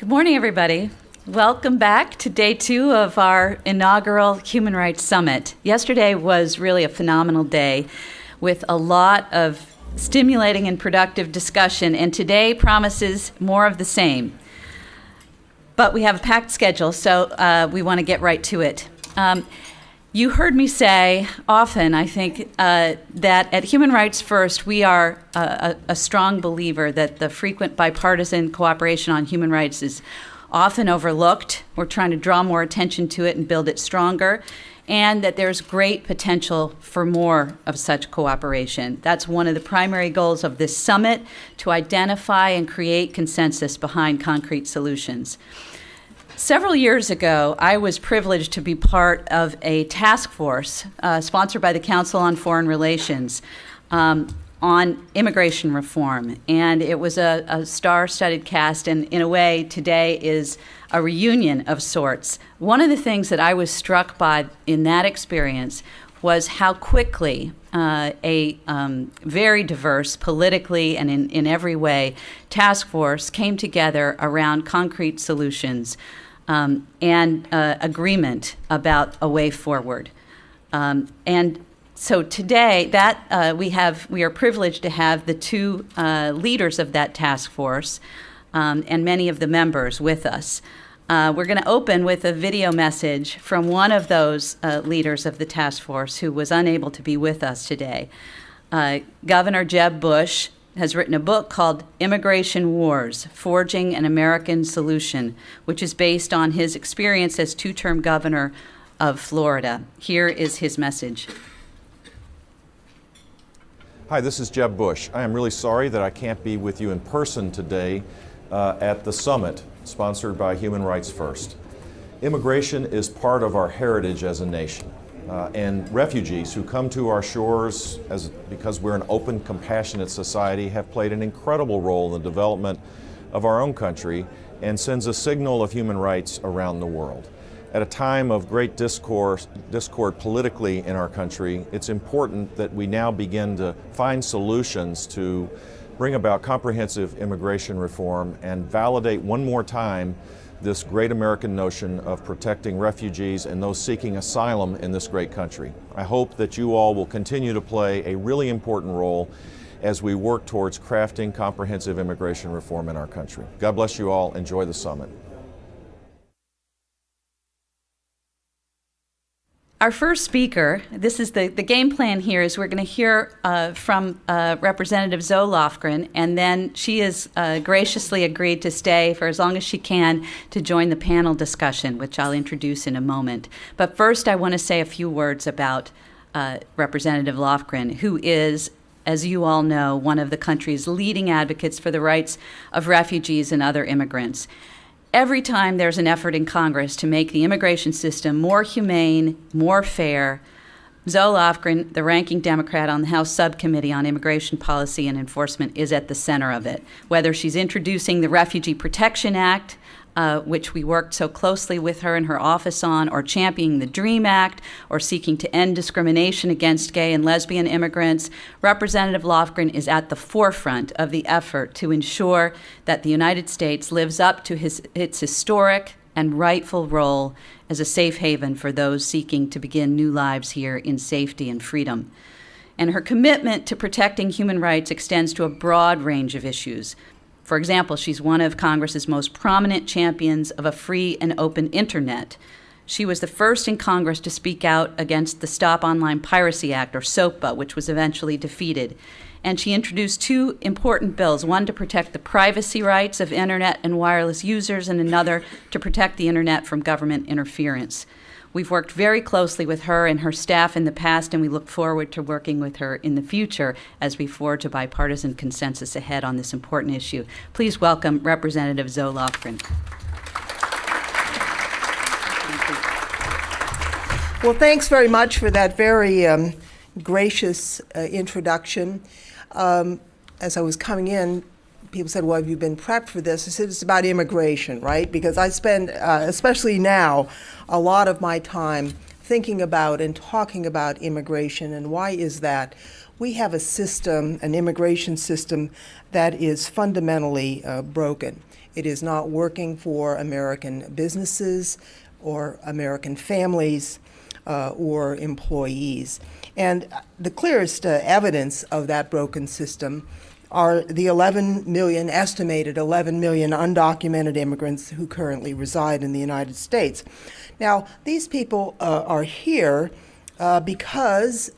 Good morning, everybody. Welcome back to day 2 of our inaugural Human Rights Summit. Yesterday was really a phenomenal day with a lot of stimulating and productive discussion, and today promises more of the same. But we have a packed schedule, so we want to get right to it. You heard me say often, I think, that at Human Rights First, we are a strong believer that the frequent bipartisan cooperation on human rights is often overlooked. We're trying to draw more attention to it and build it stronger, and that there's great potential for more of such cooperation. That's one of the primary goals of this summit, to identify and create consensus behind concrete solutions. Several years ago, I was privileged to be part of a task force sponsored by the Council on Foreign Relations on immigration reform. And it was a star-studded cast, and in a way, today is a reunion of sorts. One of the things that I was struck by in that experience was how quickly a very diverse, politically and in every way, task force came together around concrete solutions and agreement about a way forward. And so today, we are privileged to have the two leaders of that task force and many of the members with us. We're going to open with a video message from one of those leaders of the task force who was unable to be with us today. Governor Jeb Bush has written a book called Immigration Wars: Forging an American Solution, which is based on his experience as two-term governor of Florida. Here is his message. Hi, this is Jeb Bush. I am really sorry that I can't be with you in person today at the summit sponsored by Human Rights First. Immigration is part of our heritage as a nation. And refugees who come to our shores because we're an open, compassionate society have played an incredible role in the development of our own country and sends a signal of human rights around the world. At a time of great discord politically in our country, it's important that we now begin to find solutions to bring about comprehensive immigration reform and validate one more time this great American notion of protecting refugees and those seeking asylum in this great country. I hope that you all will continue to play a really important role as we work towards crafting comprehensive immigration reform in our country. God bless you all. Enjoy the summit. Our first speaker, this is the game plan here, is we're going to hear from Representative Zoe Lofgren, and then she has graciously agreed to stay for as long as she can to join the panel discussion, which I'll introduce in a moment. But first, I want to say a few words about Representative Lofgren, who is, as you all know, one of the country's leading advocates for the rights of refugees and other immigrants. Every time there's an effort in Congress to make the immigration system more humane, more fair, Zoe Lofgren, the ranking Democrat on the House Subcommittee on Immigration Policy and Enforcement, is at the center of it. Whether she's introducing the Refugee Protection Act, which we worked so closely with her in her office on, or championing the DREAM Act, or seeking to end discrimination against gay and lesbian immigrants, Representative Lofgren is at the forefront of the effort to ensure that the United States lives up to its historic and rightful role as a safe haven for those seeking to begin new lives here in safety and freedom. And her commitment to protecting human rights extends to a broad range of issues. For example, she's one of Congress's most prominent champions of a free and open internet. She was the first in Congress to speak out against the Stop Online Piracy Act, or SOPA, which was eventually defeated. And she introduced 2 important bills, one to protect the privacy rights of internet and wireless users, and another to protect the internet from government interference. We've worked very closely with her and her staff in the past, and we look forward to working with her in the future as we forge a bipartisan consensus ahead on this important issue. Please welcome Representative Zoe Lofgren. Well, thanks very much for that very gracious introduction. As I was coming in, people said, well, have you been prepped for this? I said, it's about immigration, right? Because I spend, especially now, a lot of my time thinking about and talking about immigration. And why is that? we have a system, an immigration system, that is fundamentally broken. It is not working for American businesses or American families or employees. And the clearest evidence of that broken system are the 11 million, estimated 11 million undocumented immigrants who currently reside in the United States. Now, these people are here because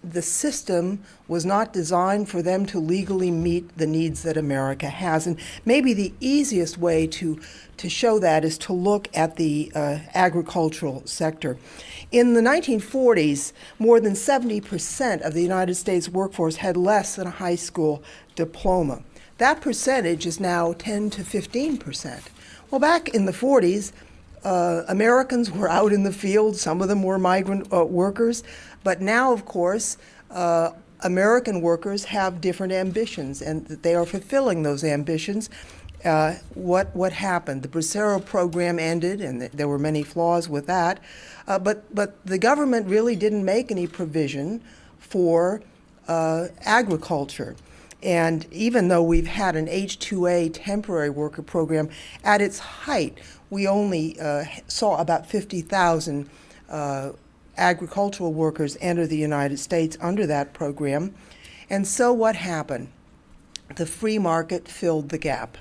the system was not designed for them to legally meet the needs that America has. And maybe the easiest way to show that is to look at the agricultural sector. In the 1940s, more than 70% of the United States workforce had less than a high school diploma. That percentage is now 10 to 15%. Well, back in the 40s, Americans were out in the field. Some of them were migrant workers. But now, of course, American workers have different ambitions, and they are fulfilling those ambitions. What happened? The Bracero program ended, and there were many flaws with that. But the government really didn't make any provision for agriculture. And even though we've had an H-2A temporary worker program, at its height, we only saw about 50,000 agricultural workers enter the United States under that program. And so what happened? The free market filled the gap.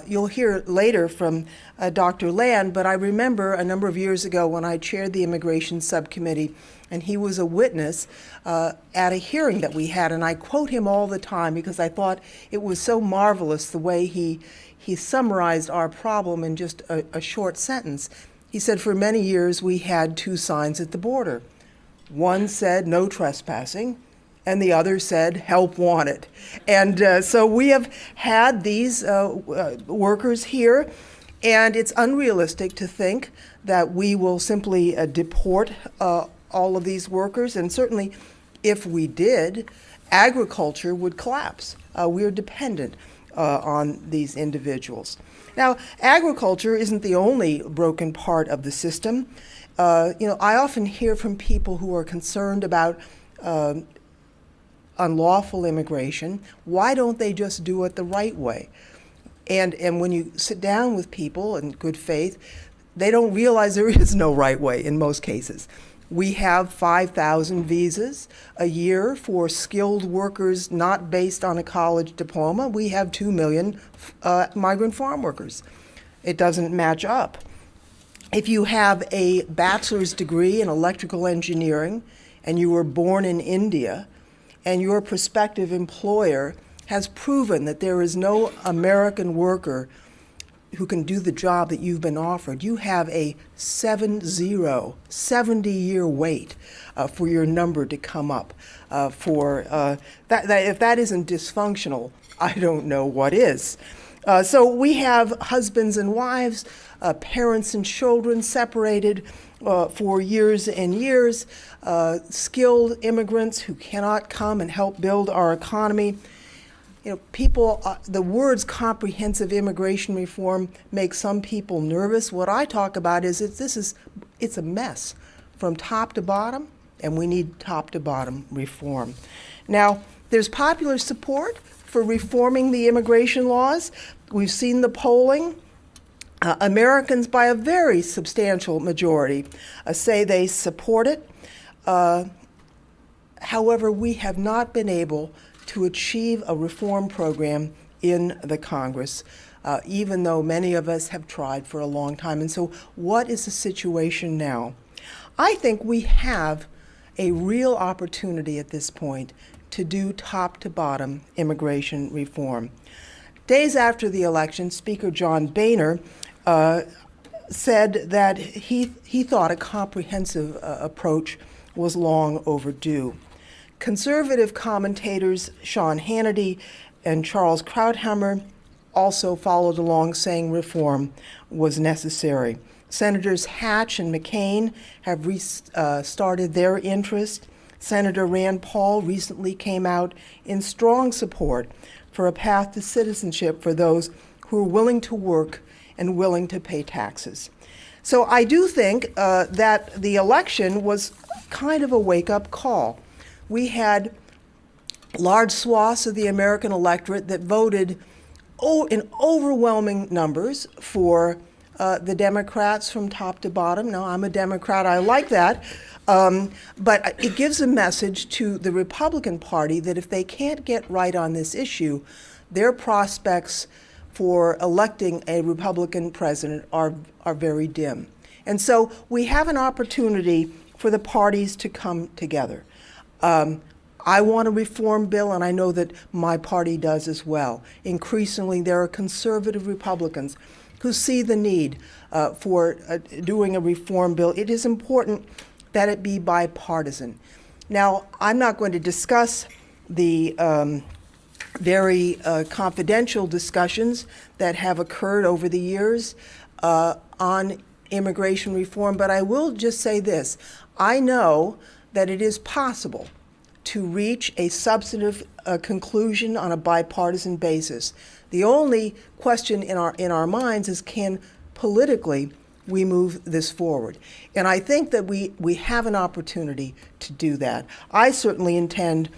You'll hear later from Dr. Land, but I remember a number of years ago when I chaired the Immigration Subcommittee, and he was a witness at a hearing that we had, and I quote him all the time because I thought it was so marvelous the way he summarized our problem in just a short sentence. He said, for many years we had two signs at the border. One said, no trespassing, and the other said, help wanted. And so we have had these workers here, and it's unrealistic to think that we will simply deport all of these workers. And certainly, if we did, agriculture would collapse. We're dependent on these individuals. Now, agriculture isn't the only broken part of the system. I often hear from people who are concerned about unlawful immigration. Why don't they just do it the right way? And when you sit down with people in good faith, they don't realize there is no right way in most cases. We have 5,000 visas a year for skilled workers not based on a college diploma. We have 2 million migrant farm workers. It doesn't match up. If you have a bachelor's degree in electrical engineering and you were born in India, and your prospective employer has proven that there is no American worker who can do the job that you've been offered, you have a 70-year wait for your number to come up. If that isn't dysfunctional, I don't know what is. So we have husbands and wives, parents and children separated for years and years, skilled immigrants who cannot come and help build our economy. People, the words comprehensive immigration reform make some people nervous. What I talk about is it's a mess from top to bottom, and we need top to bottom reform. Now, there's popular support for reforming the immigration laws. We've seen the polling. Americans, by a very substantial majority, say they support it. However, we have not been able to achieve a reform program in the Congress, even though many of us have tried for a long time. And so what is the situation now? I think we have a real opportunity at this point to do top-to-bottom immigration reform. Days after the election, Speaker John Boehner said that he thought a comprehensive approach was long overdue. Conservative commentators Sean Hannity and Charles Krauthammer also followed along, saying reform was necessary. Senators Hatch and McCain have restarted their interest. Senator Rand Paul recently came out in strong support for a path to citizenship for those who are willing to work and willing to pay taxes. So I do think that the election was kind of a wake-up call. We had large swaths of the American electorate that voted in overwhelming numbers for the Democrats from top to bottom. Now, I'm a Democrat, I like that. But it gives a message to the Republican Party that if they can't get right on this issue, their prospects for electing a Republican president are very dim. And so we have an opportunity for the parties to come together. I want a reform bill, and I know that my party does as well. Increasingly, there are conservative Republicans who see the need for doing a reform bill. It is important that it be bipartisan. Now, I'm not going to discuss the very confidential discussions that have occurred over the years on immigration reform, but I will just say this. I know that it is possible to reach a substantive conclusion on a bipartisan basis. The only question in our minds is, can politically we move this forward? And I think that we have an opportunity to do that. I certainly intend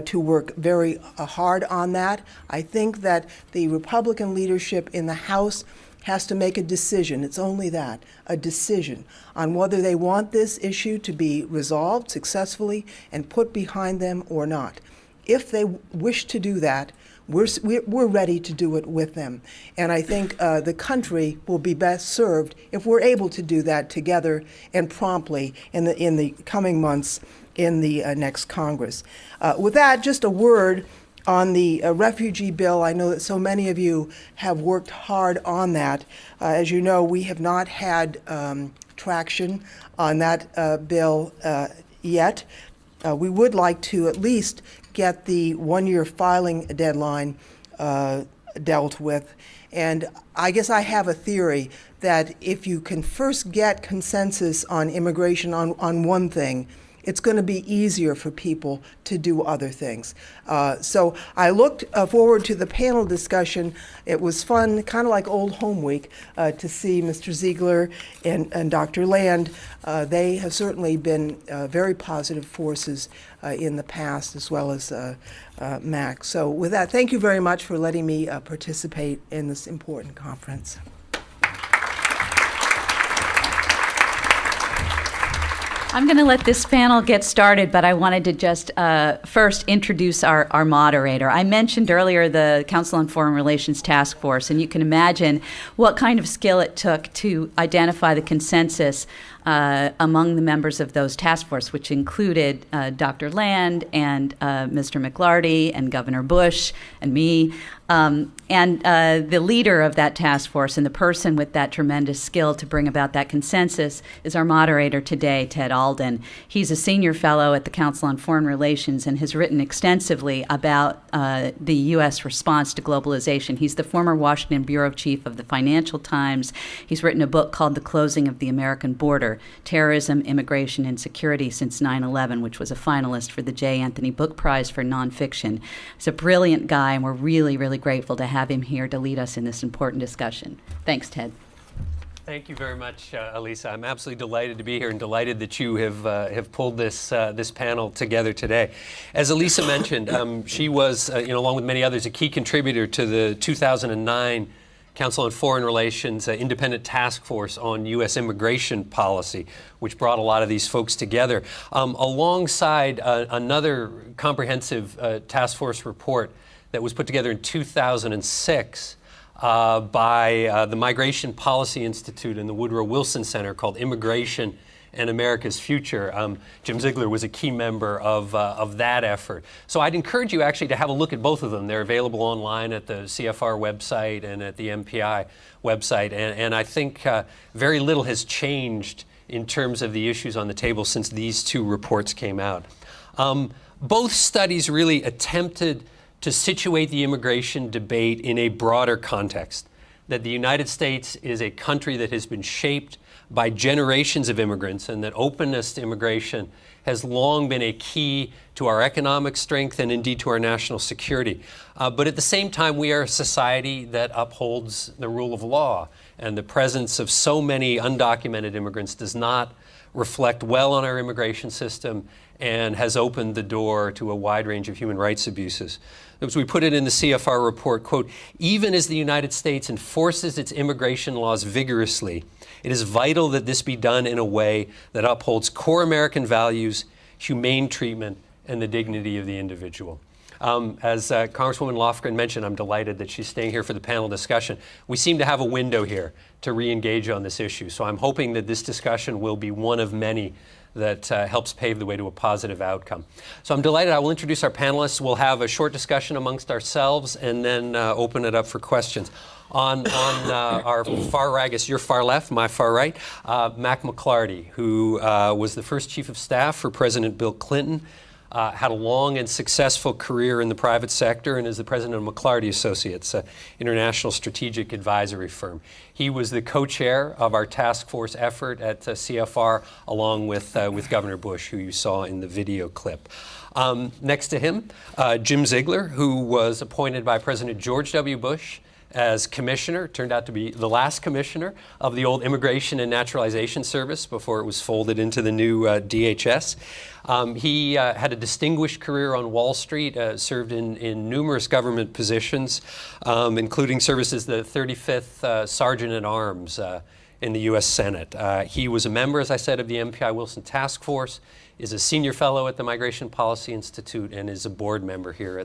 to work very hard on that. I think that the Republican leadership in the House has to make a decision. It's only that, a decision on whether they want this issue to be resolved successfully and put behind them or not. If they wish to do that, we're ready to do it with them. And I think the country will be best served if we're able to do that together and promptly in the coming months in the next Congress. With that, just a word on the refugee bill. I know that so many of you have worked hard on that. As you know, we have not had traction on that bill yet. We would like to at least get the one-year filing deadline dealt with. And I guess I have a theory that if you can first get consensus on immigration on one thing, it's going to be easier for people to do other things. So I looked forward to the panel discussion. It was fun, kind of like old home week, to see Mr. Ziglar and Dr. Land. They have certainly been very positive forces in the past, as well as Mac. So with that, thank you very much for letting me participate in this important conference. I'm going to let this panel get started, but I wanted to just first introduce our moderator. I mentioned earlier the Council on Foreign Relations Task Force, and you can imagine what kind of skill it took to identify the consensus among the members of those task force, which included Dr. Land and Mr. McLarty and Governor Bush and me. And the leader of that task force and the person with that tremendous skill to bring about that consensus is our moderator today, Ted Alden. He's a senior fellow at the Council on Foreign Relations and has written extensively about the U.S. response to globalization. He's the former Washington bureau chief of the Financial Times. He's written a book called The Closing of the American Border: Terrorism, Immigration, and Security Since 9/11, which was a finalist for the J. Anthony Book Prize for Nonfiction. He's a brilliant guy, and we're really, really grateful to have him here to lead us in this important discussion. Thanks, Ted. Thank you very much, Elisa. I'm absolutely delighted to be here and delighted that you have pulled this panel together today. As Elisa mentioned, she was, along with many others, a key contributor to the 2009 Council on Foreign Relations Independent Task Force on U.S. immigration policy, which brought a lot of these folks together, alongside another comprehensive task force report that was put together in 2006 by the Migration Policy Institute and the Woodrow Wilson Center, called Immigration and America's Future. Jim Ziglar was a key member of that effort. So I'd encourage you actually to have a look at both of them. They're available online at the CFR website and at the MPI website. And I think very little has changed in terms of the issues on the table since these two reports came out. Both studies really attempted to situate the immigration debate in a broader context, that the United States is a country that has been shaped by generations of immigrants, and that openness to immigration has long been a key to our economic strength and indeed to our national security. But at the same time, we are a society that upholds the rule of law, and the presence of so many undocumented immigrants does not reflect well on our immigration system and has opened the door to a wide range of human rights abuses. As we put it in the CFR report, quote, even as the United States enforces its immigration laws vigorously, it is vital that this be done in a way that upholds core American values, humane treatment, and the dignity of the individual. As Congresswoman Lofgren mentioned, I'm delighted that she's staying here for the panel discussion. We seem to have a window here to re-engage on this issue, so I'm hoping that this discussion will be one of many that helps pave the way to a positive outcome. So I'm delighted. I will introduce our panelists. We'll have a short discussion amongst ourselves and then open it up for questions. On our far right, I guess your far left, my far right, Mac McLarty, who was the first chief of staff for President Bill Clinton, had a long and successful career in the private sector and is the president of McLarty Associates, an international strategic advisory firm. He was the co-chair of our task force effort at CFR, along with Governor Bush, who you saw in the video clip. Next to him, Jim Ziglar, who was appointed by President George W. Bush as commissioner, turned out to be the last commissioner of the old Immigration and Naturalization Service before it was folded into the new DHS. He had a distinguished career on Wall Street, served in numerous government positions, including service as the 35th Sergeant at Arms in the U.S. Senate. He was a member, as I said, of the MPI Wilson Task Force, is a senior fellow at the Migration Policy Institute, and is a board member here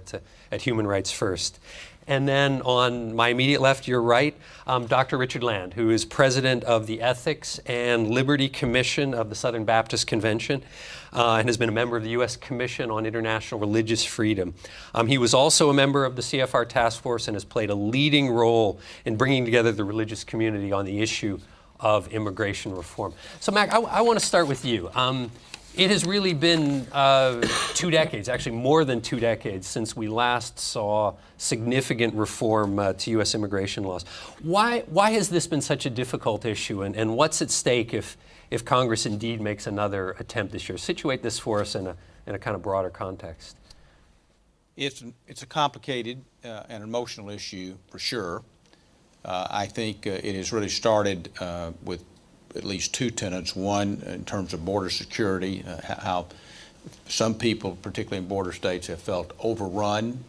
at Human Rights First. And then on my immediate left, your right, Dr. Richard Land, who is president of the Ethics and Liberty Commission of the Southern Baptist Convention and has been a member of the U.S. Commission on International Religious Freedom. He was also a member of the CFR Task Force and has played a leading role in bringing together the religious community on the issue of immigration reform. So, Mac, I want to start with you. It has really been 2 decades, actually more than 2 decades, since we last saw significant reform to U.S. immigration laws. Why has this been such a difficult issue, and what's at stake if Congress indeed makes another attempt this year? Situate this for us in a kind of broader context. It's a complicated and emotional issue for sure. I think it has really started with at least two tenets. One, in terms of border security, how some people, particularly in border states, have felt overrun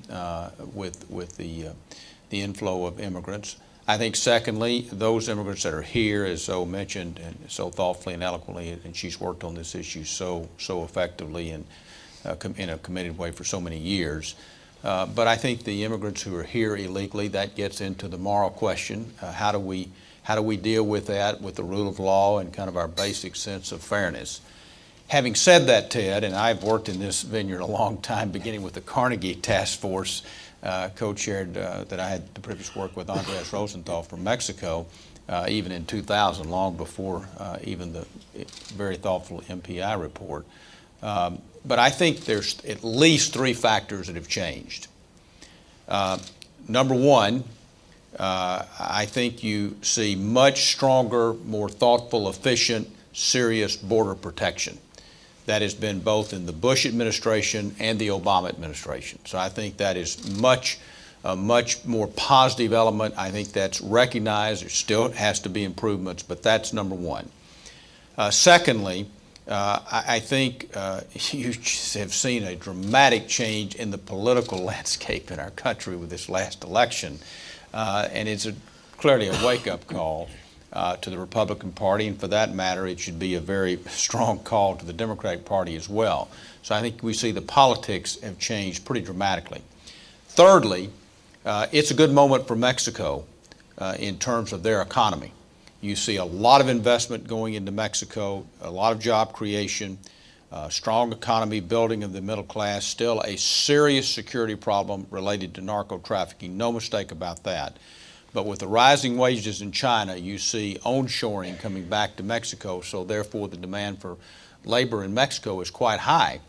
with the inflow of immigrants. I think, secondly, those immigrants that are here, as Zoe mentioned, and so thoughtfully and eloquently, and she's worked on this issue so effectively and in a committed way for so many years. But I think the immigrants who are here illegally, that gets into the moral question. How do we deal with that, with the rule of law and kind of our basic sense of fairness? Having said that, Ted, and I've worked in this vineyard a long time, beginning with the Carnegie Task Force, co-chaired that I had the privilege to work with Andres Rosenthal from Mexico, even in 2000, long before even the very thoughtful MPI report. But I think there's at least 3 factors that have changed. Number one, I think you see much stronger, more thoughtful, efficient, serious border protection. That has been both in the Bush administration and the Obama administration. So I think that is a much more positive element. I think that's recognized. There still has to be improvements, but that's number one. Secondly, I think you have seen a dramatic change in the political landscape in our country with this last election. And it's clearly a wake-up call to the Republican Party, and for that matter, it should be a very strong call to the Democratic Party as well. So I think we see the politics have changed pretty dramatically. Thirdly, it's a good moment for Mexico in terms of their economy. You see a lot of investment going into Mexico, a lot of job creation, strong economy, building of the middle class, still a serious security problem related to narco trafficking, no mistake about that. But with the rising wages in China, you see onshoring coming back to Mexico, so therefore the demand for labor in Mexico is quite high.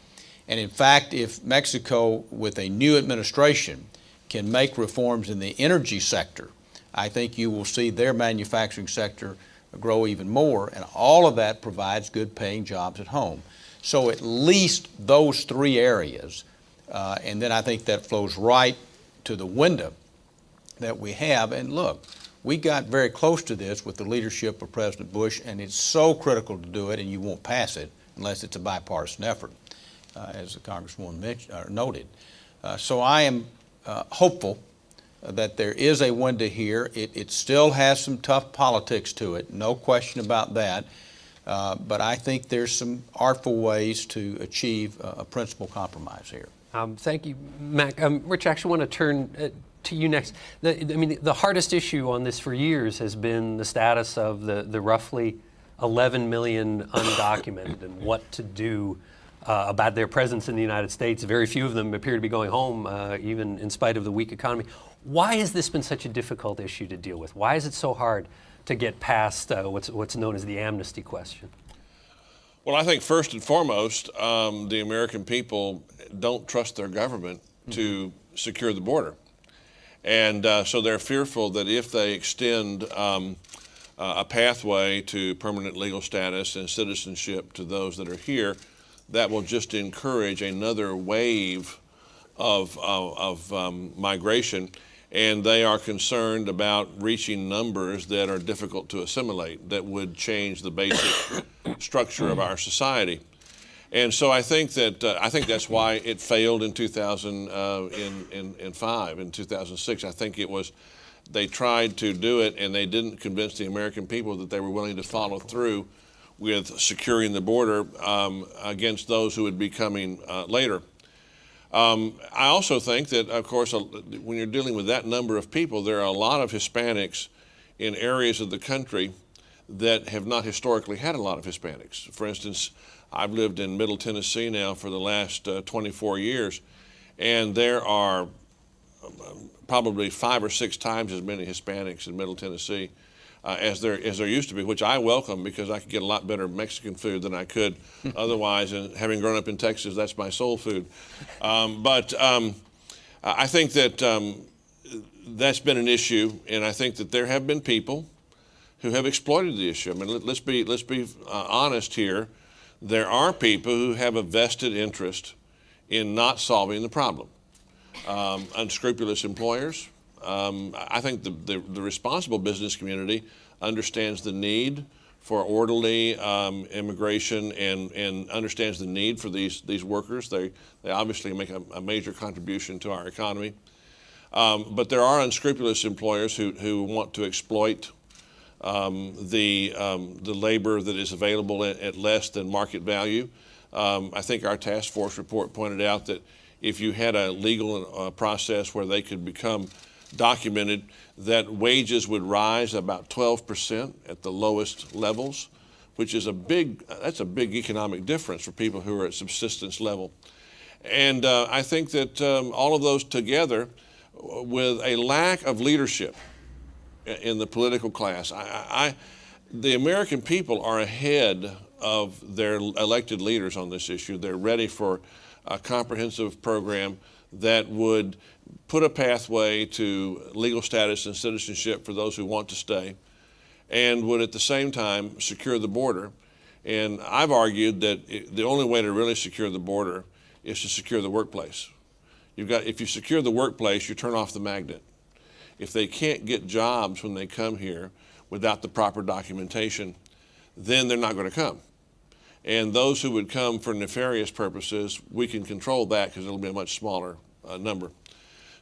And in fact, if Mexico, with a new administration, can make reforms in the energy sector, I think you will see their manufacturing sector grow even more, and all of that provides good paying jobs at home. So at least those 3 areas, and then I think that flows right to the window that we have. And look, We got very close to this with the leadership of President Bush, and it's so critical to do it, and you won't pass it unless it's a bipartisan effort, as the Congresswoman noted. So I am hopeful that there is a window here. It still has some tough politics to it, no question about that. But I think there's some artful ways to achieve a principal compromise here. Thank you, Mac. Rich, I actually want to turn to you next. The hardest issue on this for years has been the status of the roughly 11 million undocumented and what to do about their presence in the United States. Very few of them appear to be going home, even in spite of the weak economy. Why has this been such a difficult issue to deal with? Why is it so hard to get past what's known as the amnesty question? Well, I think first and foremost, the American people don't trust their government to secure the border. And so they're fearful that if they extend a pathway to permanent legal status and citizenship to those that are here, that will just encourage another wave of migration. And they are concerned about reaching numbers that are difficult to assimilate, that would change the basic structure of our society. And so I think that's why it failed in 2005, in 2006. I think they tried to do it and they didn't convince the American people that they were willing to follow through with securing the border against those who would be coming later. I also think that, of course, when you're dealing with that number of people, there are a lot of Hispanics in areas of the country that have not historically had a lot of Hispanics. For instance, I've lived in Middle Tennessee now for the last 24 years, and there are probably 5 or 6 times as many Hispanics in Middle Tennessee as there used to be, which I welcome because I could get a lot better Mexican food than I could otherwise. And having grown up in Texas, that's my soul food. But I think that that's been an issue, and I think that there have been people who have exploited the issue. I mean, let's be honest here. There are people who have a vested interest in not solving the problem. Unscrupulous employers. I think the responsible business community understands the need for orderly immigration and understands the need for these workers. They obviously make a major contribution to our economy. But there are unscrupulous employers who want to exploit the labor that is available at less than market value. I think our task force report pointed out that if you had a legal process where they could become documented, that wages would rise about 12% at the lowest levels, which is that's a big economic difference for people who are at subsistence level. And I think that all of those together, with a lack of leadership in the political class, the American people are ahead of their elected leaders on this issue. They're ready for a comprehensive program that would put a pathway to legal status and citizenship for those who want to stay, and would at the same time secure the border. And I've argued that the only way to really secure the border is to secure the workplace. If you secure the workplace, you turn off the magnet. If they can't get jobs when they come here without the proper documentation, then they're not going to come. And those who would come for nefarious purposes, we can control that because it'll be a much smaller number.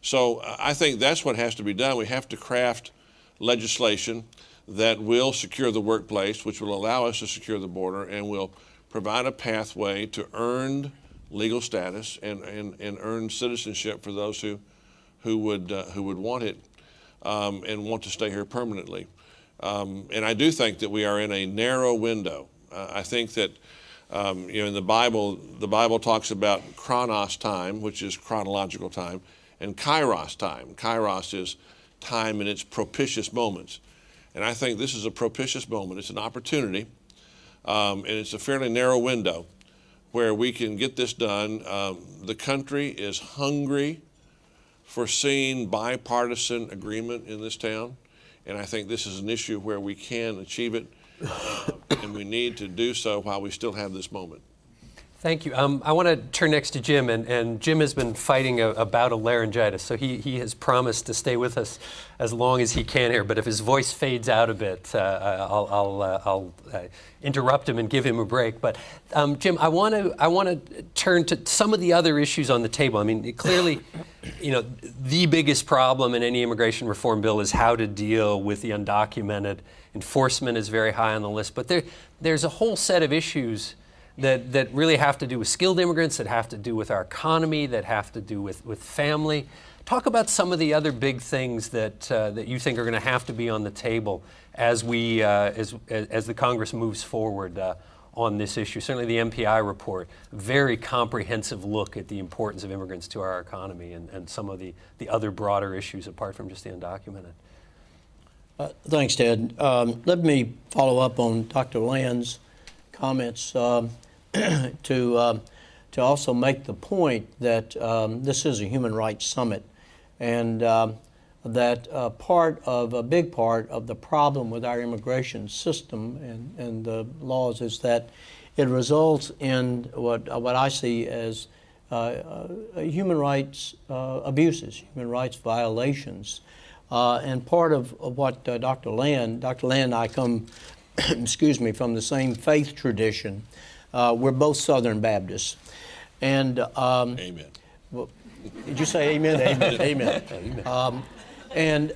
So I think that's what has to be done. We have to craft legislation that will secure the workplace, which will allow us to secure the border, and will provide a pathway to earned legal status and earn citizenship for those who would want it and want to stay here permanently. And I do think that we are in a narrow window. I think that in the Bible talks about chronos time, which is chronological time, and kairos time. Kairos is time in its propitious moments. And I think this is a propitious moment. It's an opportunity, and it's a fairly narrow window where we can get this done. The country is hungry for seeing bipartisan agreement in this town, and I think this is an issue where we can achieve it, and we need to do so while we still have this moment. Thank you. I want to turn next to Jim, and Jim has been fighting a bout of laryngitis, so he has promised to stay with us as long as he can here. But if his voice fades out a bit, I'll interrupt him and give him a break. But Jim, I want to turn to some of the other issues on the table. I mean, clearly, the biggest problem in any immigration reform bill is how to deal with the undocumented. Enforcement is very high on the list, but there's a whole set of issues that really have to do with skilled immigrants, that have to do with our economy, that have to do with family. Talk about some of the other big things that you think are going to have to be on the table as the Congress moves forward on this issue. Certainly the MPI report, very comprehensive look at the importance of immigrants to our economy and some of the other broader issues apart from just the undocumented. Thanks, Ted. Let me follow up on Dr. Land's comments to also make the point that this is a human rights summit, and that a big part of the problem with our immigration system and the laws is that it results in what I see as human rights abuses, human rights violations. And part of what Dr. Land and I come, from the same faith tradition. We're both Southern Baptists. And Amen. Well, did you say amen? Amen. Amen.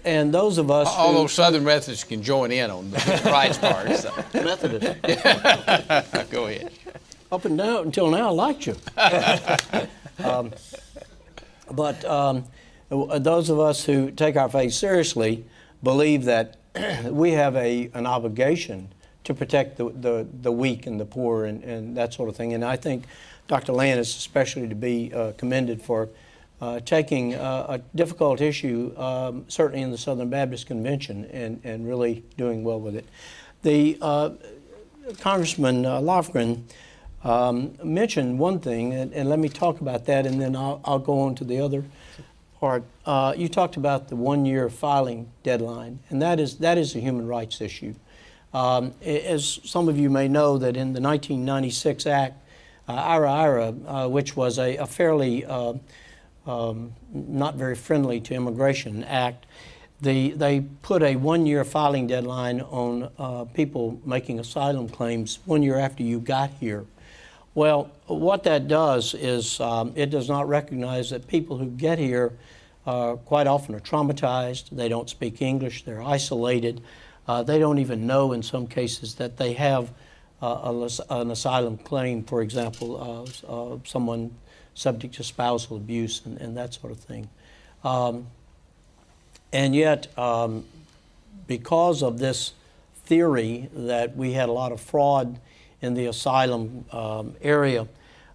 And those of us All those Southern Methodists can join in on the rights part. So. Methodist. Go ahead. Up and down until now, I liked you. But those of us who take our faith seriously believe that we have an obligation to protect the weak and the poor and that sort of thing. And I think Dr. Land is especially to be commended for taking a difficult issue, certainly in the Southern Baptist Convention, and really doing well with it. The Congressman Lofgren mentioned one thing, and let me talk about that, and then I'll go on to the other part. You talked about the one-year filing deadline, and that is a human rights issue. As some of you may know, that in the 1996 Act, IRA, which was a fairly not very friendly to immigration act, they put a one-year filing deadline on people making asylum claims 1 year after you got here. Well, what that does is it does not recognize that people who get here quite often are traumatized. They don't speak English. They're isolated. They don't even know in some cases that they have an asylum claim, for example, someone subject to spousal abuse and that sort of thing. And yet, because of this theory that we had a lot of fraud in the asylum area,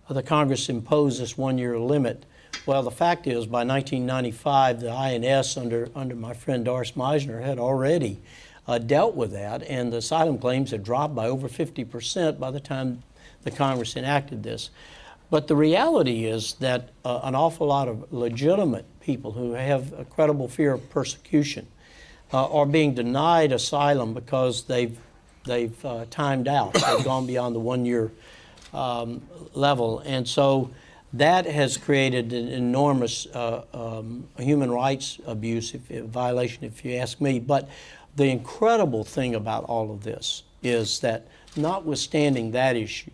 the Congress imposed this one-year limit. Well, the fact is, by 1995, the INS, under my friend Doris Meisner, had already dealt with that, and the asylum claims had dropped by over 50% by the time the Congress enacted this. But the reality is that an awful lot of legitimate people who have a credible fear of persecution are being denied asylum because they've timed out. They've gone beyond the one-year level. And so that has created an enormous human rights abuse, violation, if you ask me. But the incredible thing about all of this is that, notwithstanding that issue,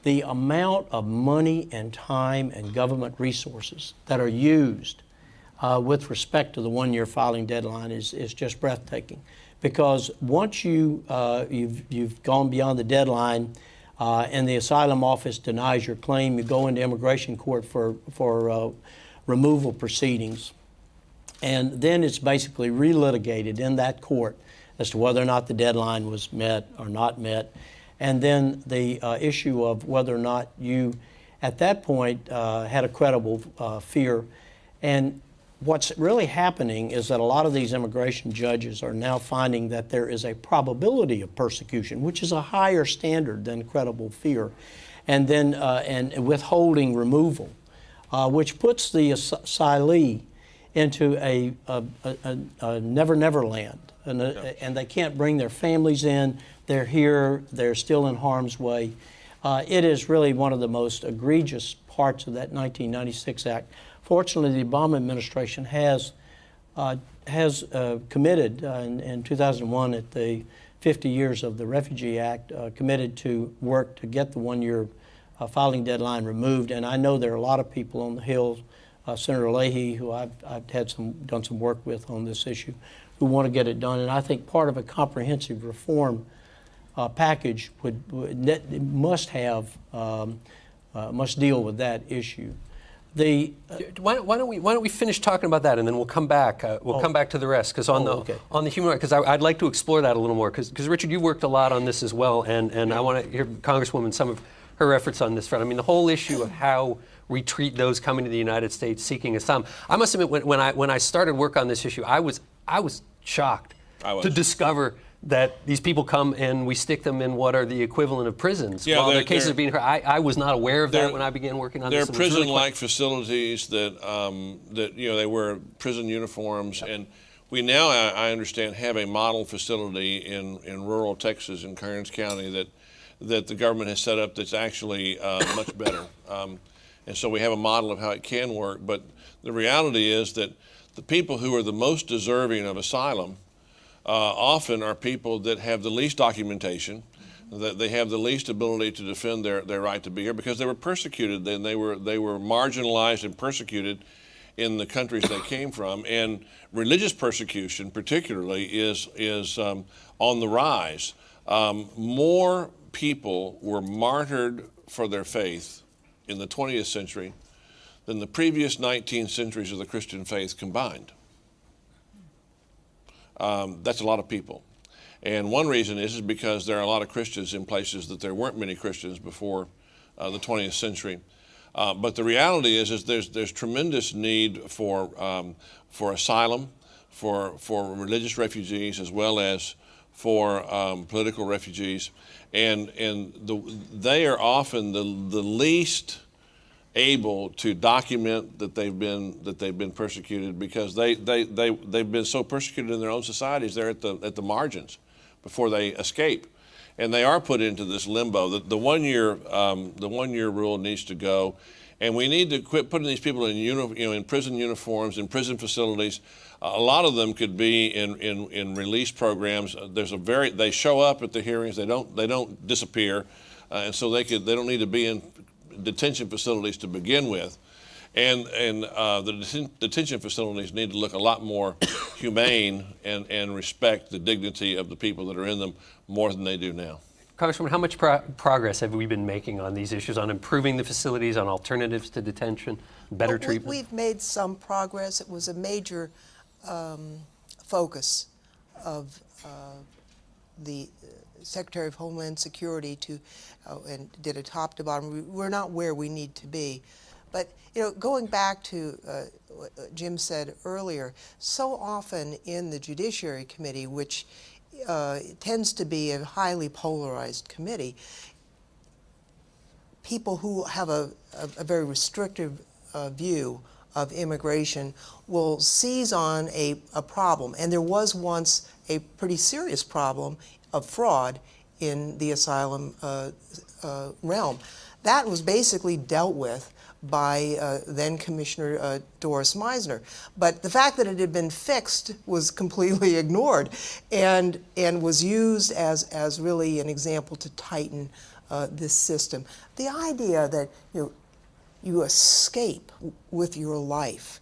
the amount of money and time and government resources that are used with respect to the one-year filing deadline is just breathtaking. Because once you've gone beyond the deadline and the asylum office denies your claim, you go into immigration court for removal proceedings. And then it's basically relitigated in that court as to whether or not the deadline was met or not met. And then the issue of whether or not you, at that point, had a credible fear. And what's really happening is that a lot of these immigration judges are now finding that there is a probability of persecution, which is a higher standard than credible fear, and then and withholding removal, which puts the asylee into a never land, and they can't bring their families in. They're here. They're still in harm's way. It is really one of the most egregious parts of that 1996 Act. Fortunately, the Obama administration has committed in 2001 at the 50 years of the Refugee Act, committed to work to get the one-year filing deadline removed. And I know there are a lot of people on the Hill, Senator Leahy, who I've done some work with on this issue, who want to get it done. And I think part of a comprehensive reform package must deal with that issue. Why don't we finish talking about that, and then we'll come back. Come back to the rest, because on the human rights, because I'd like to explore that a little more. Because Richard, you worked a lot on this as well, and I want to hear Congresswoman some of her efforts on this front. I mean, the whole issue of how we treat those coming to the United States seeking asylum. I must admit, when I started work on this issue, I was shocked to discover that these people come and we stick them in what are the equivalent of prisons while their cases are being heard. I was not aware of that when I began working on this. They're prison-like facilities that they wear prison uniforms, and we now, I understand, have a model facility in rural Texas in Kearns County that the government has set up that's actually much better. And so we have a model of how it can work. But the reality is that the people who are the most deserving of asylum often are people that have the least documentation, that they have the least ability to defend their right to be here because they were persecuted. Then they were marginalized and persecuted in the countries they came from. And religious persecution, particularly, is on the rise. More people were martyred for their faith in the 20th century than the previous 19 centuries of the Christian faith combined. That's a lot of people. And one reason is because there are a lot of Christians in places that there weren't many Christians before the 20th century. But the reality is there's tremendous need for asylum, for religious refugees as well as for political refugees, and they are often the least able to document that they've been persecuted because they've been so persecuted in their own societies. They're at the margins before they escape, and they are put into this limbo. The 1 year rule needs to go, and we need to quit putting these people in prison uniforms, in prison facilities. A lot of them could be in release programs. They show up at the hearings. They don't disappear, and so they don't need to be in detention facilities to begin with, and the detention facilities need to look a lot more humane and respect the dignity of the people that are in them more than they do now. Congresswoman, how much progress have we been making on these issues, on improving the facilities, on alternatives to detention, better treatment? We've made some progress. It was a major focus of the Secretary of Homeland Security and did a top to bottom. We're not where we need to be. But going back to what Jim said earlier, so often in the Judiciary Committee, which tends to be a highly polarized committee, people who have a very restrictive view of immigration will seize on a problem. And there was once a pretty serious problem of fraud in the asylum realm. That was basically dealt with by then Commissioner Doris Meisner. But the fact that it had been fixed was completely ignored and was used as really an example to tighten this system. The idea that you escape with your life.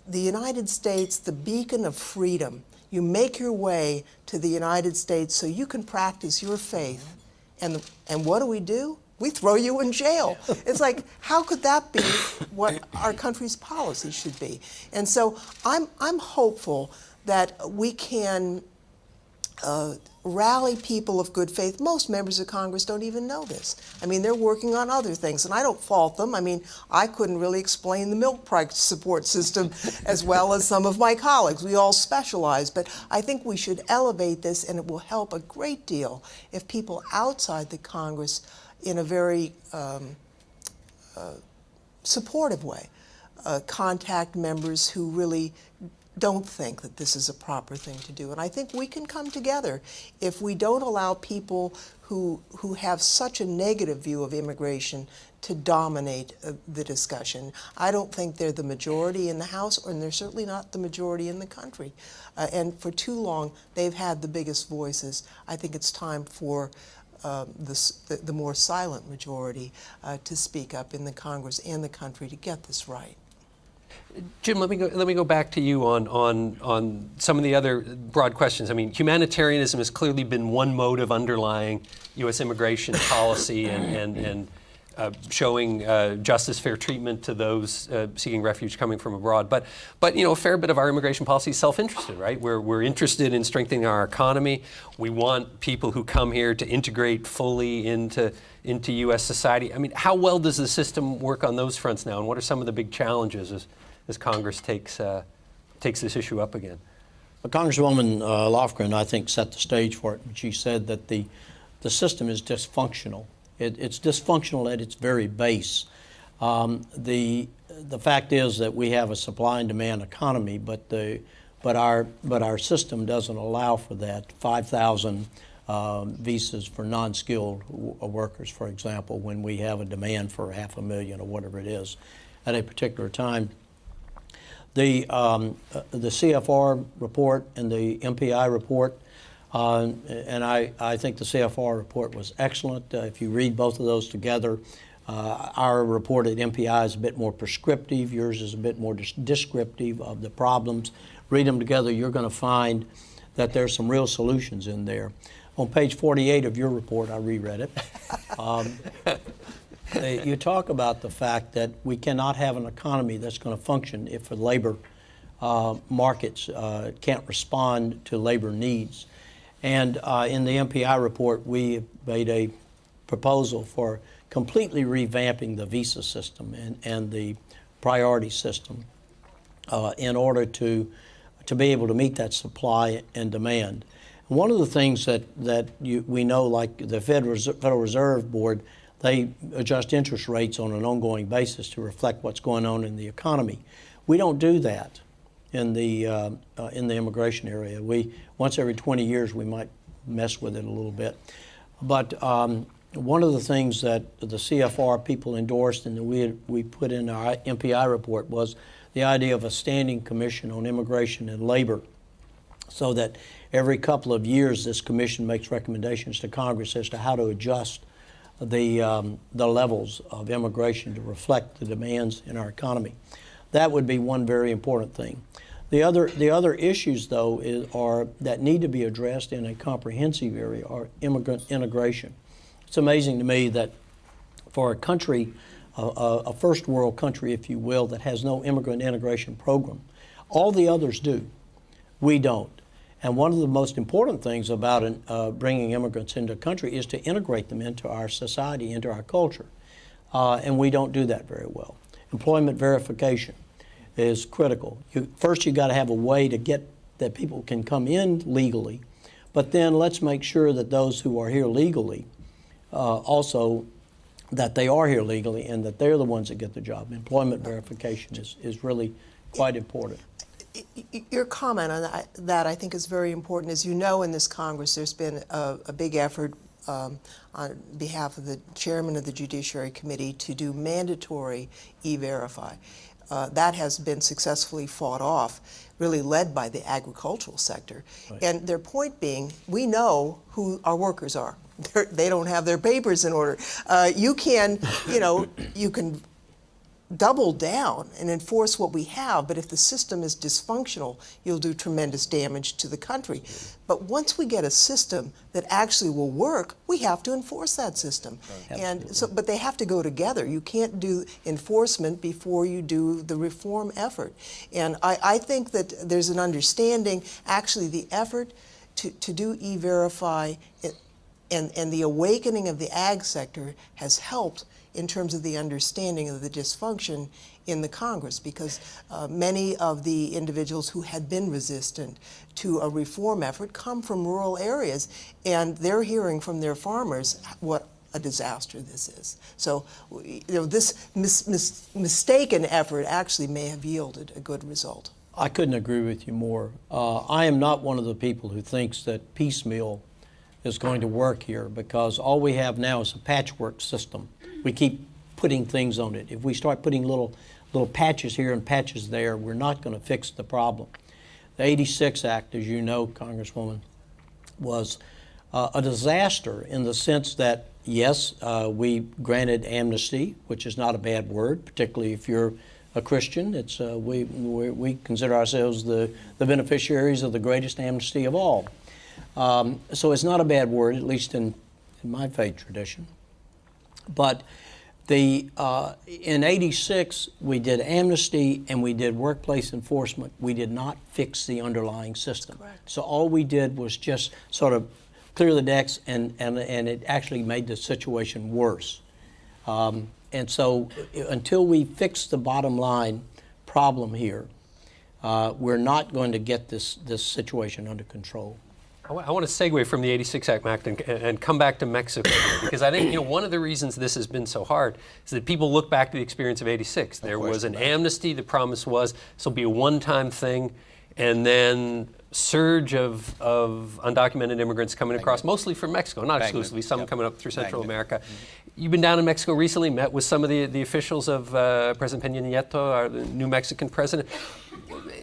The United States, the beacon of freedom, you make your way to the United States so you can practice your faith. And what do? We throw you in jail. It's like, how could that be what our country's policy should be? And so I'm hopeful that we can rally people of good faith. Most members of Congress don't even know this. I mean, they're working on other things, and I don't fault them. I mean, I couldn't really explain the milk price support system as well as some of my colleagues. We all specialize, but I think we should elevate this, and it will help a great deal if people outside the Congress, in a very supportive way, contact members who really don't think that this is a proper thing to do. And I think we can come together if we don't allow people who have such a negative view of immigration to dominate the discussion. I don't think they're the majority in the House, and they're certainly not the majority in the country. And for too long, they've had the biggest voices. I think it's time for the more silent majority to speak up in the Congress and the country to get this right. Jim, let me go back to you on some of the other broad questions. I mean, humanitarianism has clearly been one motive underlying U.S. immigration policy and showing justice, fair treatment to those seeking refuge coming from abroad. But a fair bit of our immigration policy is self-interested, right? We're interested in strengthening our economy. We want people who come here to integrate fully into U.S. society. I mean, how well does the system work on those fronts now, and what are some of the big challenges as Congress takes this issue up again? Well, Congresswoman Lofgren, I think, set the stage for it. She said that the system is dysfunctional. It's dysfunctional at its very base. The fact is that we have a supply and demand economy, but our system doesn't allow for that. 5,000 visas for non-skilled workers, for example, when we have a demand for 500,000 or whatever it is at a particular time. The CFR report and the MPI report, and I think the CFR report was excellent. If you read both of those together, our report at MPI is a bit more prescriptive. Yours is a bit more descriptive of the problems. Read them together, you're going to find that there's some real solutions in there. On page 48 of your report, I reread it. You talk about the fact that we cannot have an economy that's going to function if the labor markets can't respond to labor needs. And in the MPI report, we made a proposal for completely revamping the visa system and the priority system in order to be able to meet that supply and demand. One of the things that we know, like the Federal Reserve Board, they adjust interest rates on an ongoing basis to reflect what's going on in the economy. We don't do that in the immigration area. Once every 20 years we might mess with it a little bit. But one of the things that the CFR people endorsed and that we put in our MPI report was the idea of a standing commission on immigration and labor, so that every couple of years this commission makes recommendations to Congress as to how to adjust the levels of immigration to reflect the demands in our economy. That would be one very important thing. The other issues, though, that need to be addressed in a comprehensive area are immigrant integration. It's amazing to me that for a country, a first world country, if you will, that has no immigrant integration program, all the others do. We don't. And one of the most important things about bringing immigrants into a country is to integrate them into our society, into our culture. And we don't do that very well. Employment verification is critical. First, you've got to have a way to get that people can come in legally, but then let's make sure that those who are here legally also that they are here legally and that they're the ones that get the job. Employment verification is really quite important. Your comment on that I think is very important. As you know, in this Congress, there's been a big effort on behalf of the chairman of the Judiciary Committee to do mandatory E-Verify. That has been successfully fought off, really led by the agricultural sector. Right. And their point being, we know who our workers are. They don't have their papers in order. You can double down and enforce what we have, but if the system is dysfunctional, you'll do tremendous damage to the country. But once we get a system that actually will work, we have to enforce that system. And so, but they have to go together. You can't do enforcement before you do the reform effort. And I think that there's an understanding, actually the effort to do E-Verify and the awakening of the ag sector has helped in terms of the understanding of the dysfunction in the Congress, because many of the individuals who had been resistant to a reform effort come from rural areas, and they're hearing from their farmers what a disaster this is. So, this mistaken effort actually may have yielded a good result. I couldn't agree with you more. I am not one of the people who thinks that piecemeal is going to work here, because all we have now is a patchwork system. We keep putting things on it. If we start putting little patches here and patches there, we're not going to fix the problem. The 86 Act, as you know, Congresswoman, was a disaster in the sense that, yes, we granted amnesty, which is not a bad word, particularly if you're a Christian. It's we consider ourselves the beneficiaries of the greatest amnesty of all. So it's not a bad word, at least in my faith tradition. But in '86, we did amnesty and we did workplace enforcement. We did not fix the underlying system. So all we did was just sort of clear the decks, and it actually made the situation worse. And so until we fix the bottom line problem here, we're not going to get this situation under control. I want to segue from the 86 Act and come back to Mexico, because I think one of the reasons this has been so hard is that people look back to the experience of 86. There was an amnesty. The promise was this will be a one-time thing, and then surge of undocumented immigrants coming across, mostly from Mexico, not exclusively, some coming up through Central America. You've been down in Mexico recently, met with some of the officials of President Peña Nieto, the new Mexican president.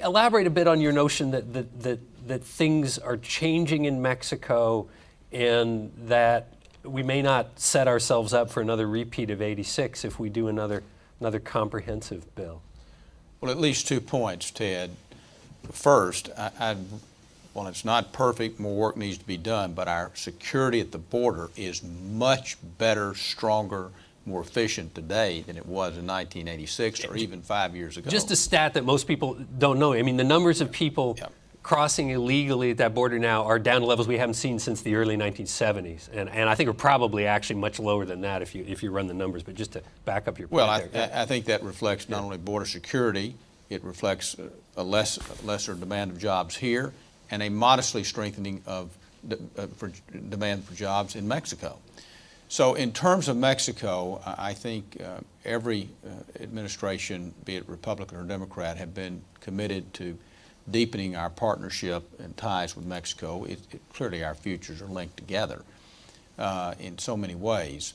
Elaborate a bit on your notion that things are changing in Mexico, and that we may not set ourselves up for another repeat of '86 if we do another comprehensive bill. Well, at least 2 points, Ted. First, well, it's not perfect, more work needs to be done, but our security at the border is much better, stronger, more efficient today than it was in 1986 or even 5 years ago. Just a stat that most people don't know. I mean, the numbers of people crossing illegally at that border now are down to levels we haven't seen since the early 1970s, and I think are probably actually much lower than that if you run the numbers. But just to back up your point I think that reflects not only border security, it reflects a lesser demand of jobs here and a modestly strengthening of demand for jobs in Mexico. So in terms of Mexico, I think every administration, be it Republican or Democrat, have been committed to deepening our partnership and ties with Mexico. Clearly our futures are linked together in so many ways.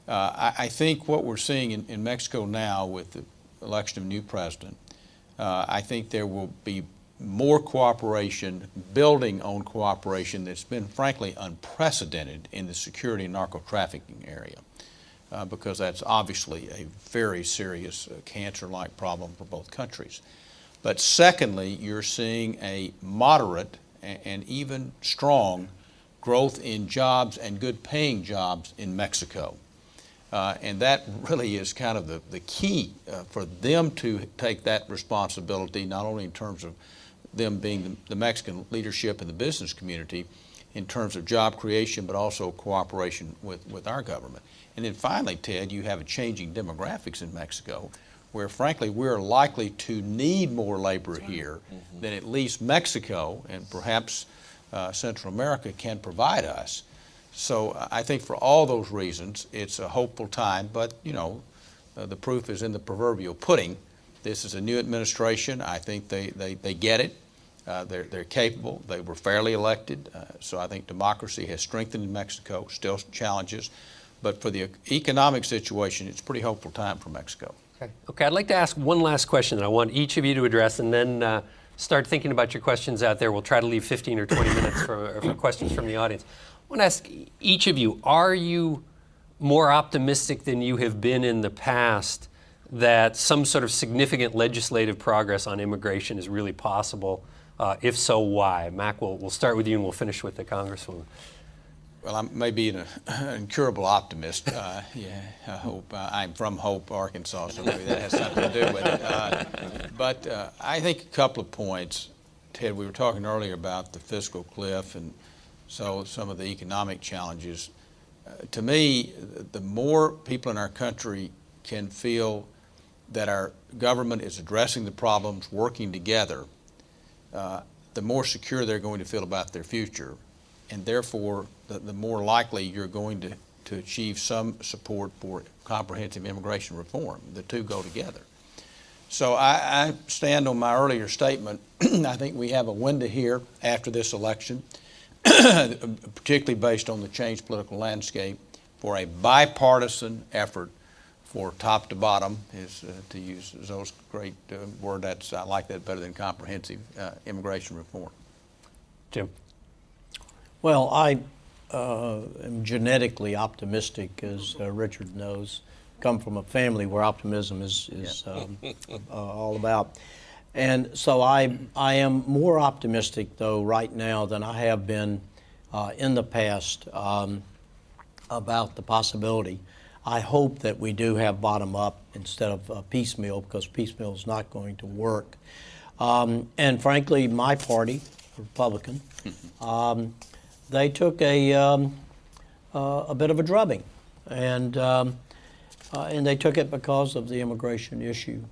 I think what we're seeing in Mexico now with the election of a new president, I think there will be more cooperation, building on cooperation that's been frankly unprecedented in the security and narco-trafficking area, because that's obviously a very serious cancer-like problem for both countries. But secondly, you're seeing a moderate and even strong growth in jobs and good paying jobs in Mexico. And that really is kind of the key for them to take that responsibility, not only in terms of them being the Mexican leadership and the business community in terms of job creation, but also cooperation with our government. And then finally, Ted, you have a changing demographics in Mexico, where frankly we're likely to need more labor here than at least Mexico and perhaps Central America can provide us. So I think for all those reasons, it's a hopeful time, but the proof is in the proverbial pudding. This is a new administration. I think they get it. They're capable. They were fairly elected. So I think democracy has strengthened in Mexico, still challenges. But for the economic situation, it's a pretty hopeful time for Mexico. Okay, I'd like to ask one last question that I want each of you to address, and then start thinking about your questions out there. We'll try to leave 15 or 20 minutes for questions from the audience. I want to ask each of you, are you more optimistic than you have been in the past that some sort of significant legislative progress on immigration is really possible? If so, why? Mac, we'll start with you and we'll finish with the Congresswoman. Well, I may be an incurable optimist. I hope. I'm from Hope, Arkansas, so maybe that has something to do with it. But I think a couple of points. Ted, we were talking earlier about the fiscal cliff and so some of the economic challenges. To me, the more people in our country can feel that our government is addressing the problems, working together, the more secure they're going to feel about their future. And therefore, the more likely you're going to achieve some support for comprehensive immigration reform. The two go together. So I stand on my earlier statement. I think we have a window here after this election, particularly based on the changed political landscape, for a bipartisan effort for top to bottom, is to use Zoe's great word. I like that better than comprehensive immigration reform. Jim. Well, I am genetically optimistic, as Richard knows. Come from a family where optimism is all about. And so I am more optimistic, though, right now than I have been in the past about the possibility. I hope that we do have bottom up instead of piecemeal, because piecemeal is not going to work. And frankly, my party, Republican, they took a bit of a drubbing, and they took it because of the immigration issue.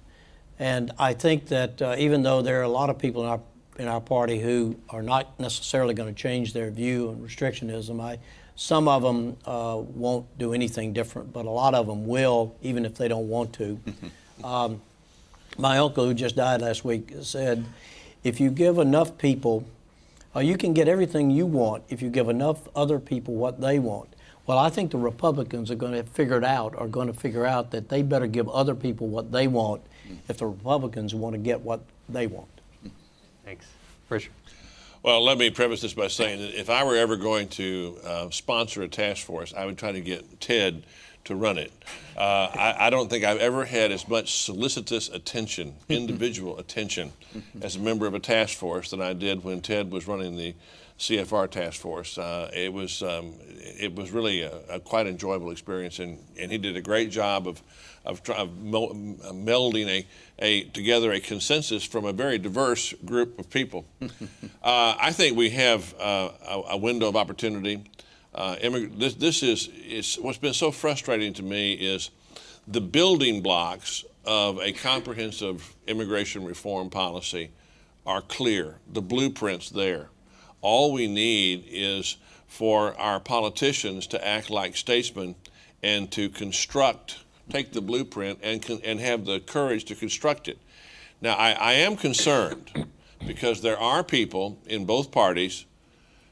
And I think that even though there are a lot of people in our party who are not necessarily going to change their view on restrictionism, some of them won't do anything different, but a lot of them will, even if they don't want to. My uncle, who just died last week, said, if you give enough people, you can get everything you want if you give enough other people what they want. Well, I think the Republicans are going to figure out that they better give other people what they want if the Republicans want to get what they want. Thanks. Richard. Well, let me preface this by saying that if I were ever going to sponsor a task force, I would try to get Ted to run it. I don't think I've ever had as much solicitous attention, individual attention, as a member of a task force than I did when Ted was running the CFR task force. It was really a quite enjoyable experience, and he did a great job of melding together a consensus from a very diverse group of people. I think we have a window of opportunity. This is what's been so frustrating to me is the building blocks of a comprehensive immigration reform policy are clear. The blueprint's there. All we need is for our politicians to act like statesmen and to take the blueprint and have the courage to construct it. Now, I am concerned because there are people in both parties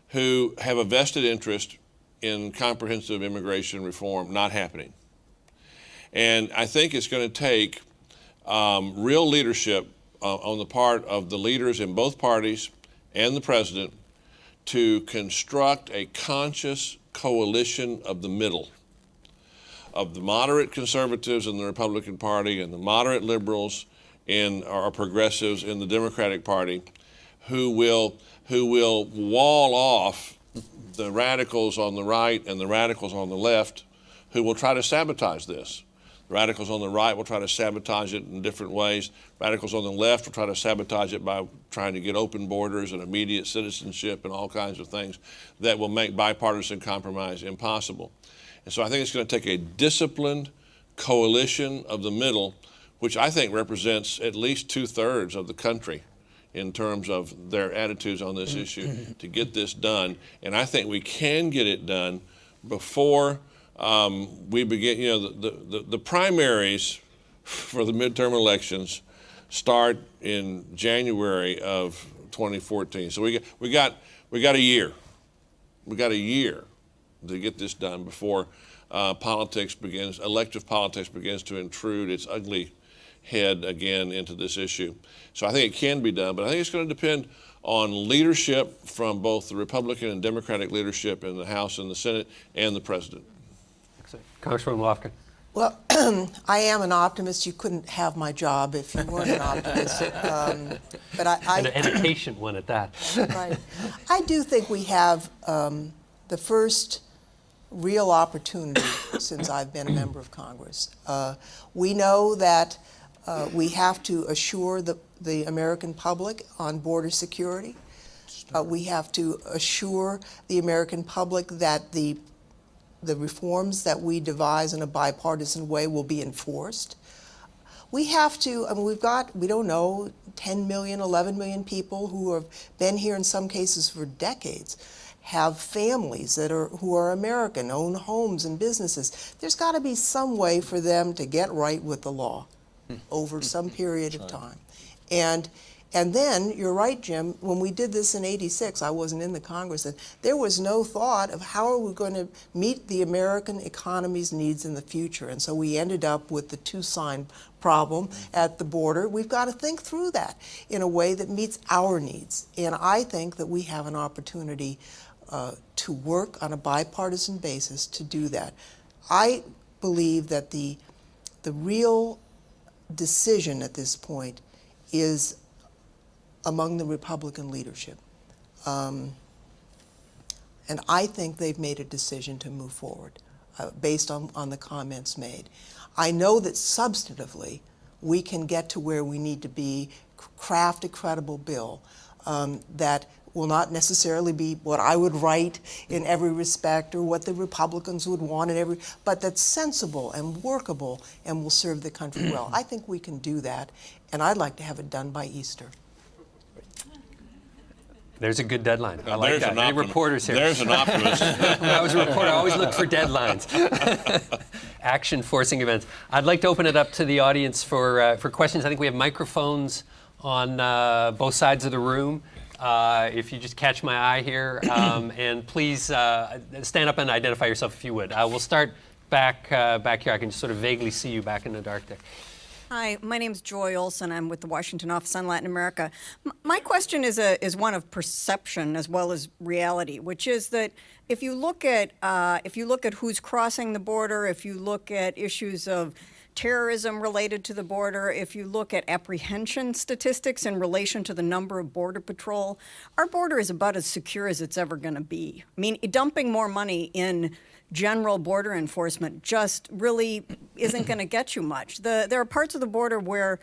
who have a vested interest in comprehensive immigration reform not happening. And I think it's going to take real leadership on the part of the leaders in both parties and the president to construct a conscious coalition of the middle, of the moderate conservatives in the Republican Party and the moderate liberals or progressives in the Democratic Party, who will wall off the radicals on the right and the radicals on the left, who will try to sabotage this. The radicals on the right will try to sabotage it in different ways. Radicals on the left will try to sabotage it by trying to get open borders and immediate citizenship and all kinds of things that will make bipartisan compromise impossible. And so I think it's going to take a disciplined coalition of the middle, which I think represents at least 2/3 of the country in terms of their attitudes on this issue, to get this done. And I think we can get it done before we begin. You know, the primaries for the midterm elections start in January of 2014. So we got a year. We got a year to get this done before elective politics begins to intrude its ugly head again into this issue. So I think it can be done, but I think it's going to depend on leadership from both the Republican and Democratic leadership in the House and the Senate and the President. Congresswoman Lofgren. Well, I am an optimist. You couldn't have my job if you weren't an optimist. But And a patient one at that. Right. I do think we have the first real opportunity since I've been a member of Congress. We know that we have to assure the American public on border security. We have to assure the American public that the reforms that we devise in a bipartisan way will be enforced. We have to, I mean, we don't know, 10 million, 11 million people who have been here in some cases for decades, have families who are American, own homes and businesses. There's got to be some way for them to get right with the law. over some period of time. And then, you're right, Jim, when we did this in '86, I wasn't in the Congress, and there was no thought of how are we going to meet the American economy's needs in the future. And so we ended up with the two-sign problem at the border. We've got to think through that in a way that meets our needs. And I think that we have an opportunity to work on a bipartisan basis to do that. I believe that the real decision at this point is among the Republican leadership. And I think they've made a decision to move forward based on the comments made. I know that substantively we can get to where we need to be, craft a credible bill that will not necessarily be what I would write in every respect or what the Republicans would want in every, but that's sensible and workable and will serve the country well. I think we can do that, and I'd like to have it done by Easter. There's a good deadline. I like There's that. an Any optimist. reporters here? There's an optimist. When I was a reporter, I always look for deadlines. Action forcing events. I'd like to open it up to the audience for questions. I think we have microphones on both sides of the room. If you just catch my eye here, and please stand up and identify yourself if you would. We'll start back here. I can just sort of vaguely see you back in the dark there. Hi, my name's Joy Olson. I'm with the Washington Office on Latin America. My question is one of perception as well as reality, which is that if you look at who's crossing the border, if you look at issues of terrorism related to the border, if you look at apprehension statistics in relation to the number of Border Patrol, our border is about as secure as it's ever going to be. I mean, dumping more money in general border enforcement just really isn't going to get you much. There are parts of the border where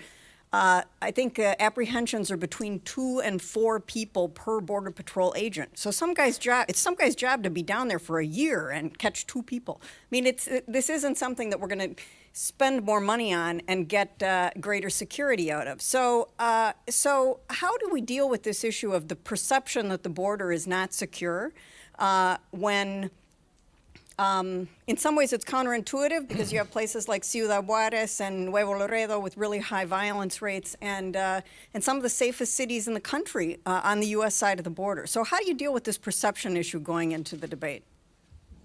I think apprehensions are between 2 and 4 people per Border Patrol agent. So it's some guy's job to be down there for a year and catch 2 people. I mean, this isn't something that we're going to spend more money on and get greater security out of. So how do we deal with this issue of the perception that the border is not secure when in some ways it's counterintuitive because you have places like Ciudad Juarez and Nuevo Laredo with really high violence rates and some of the safest cities in the country on the U.S. side of the border. So how do you deal with this perception issue going into the debate?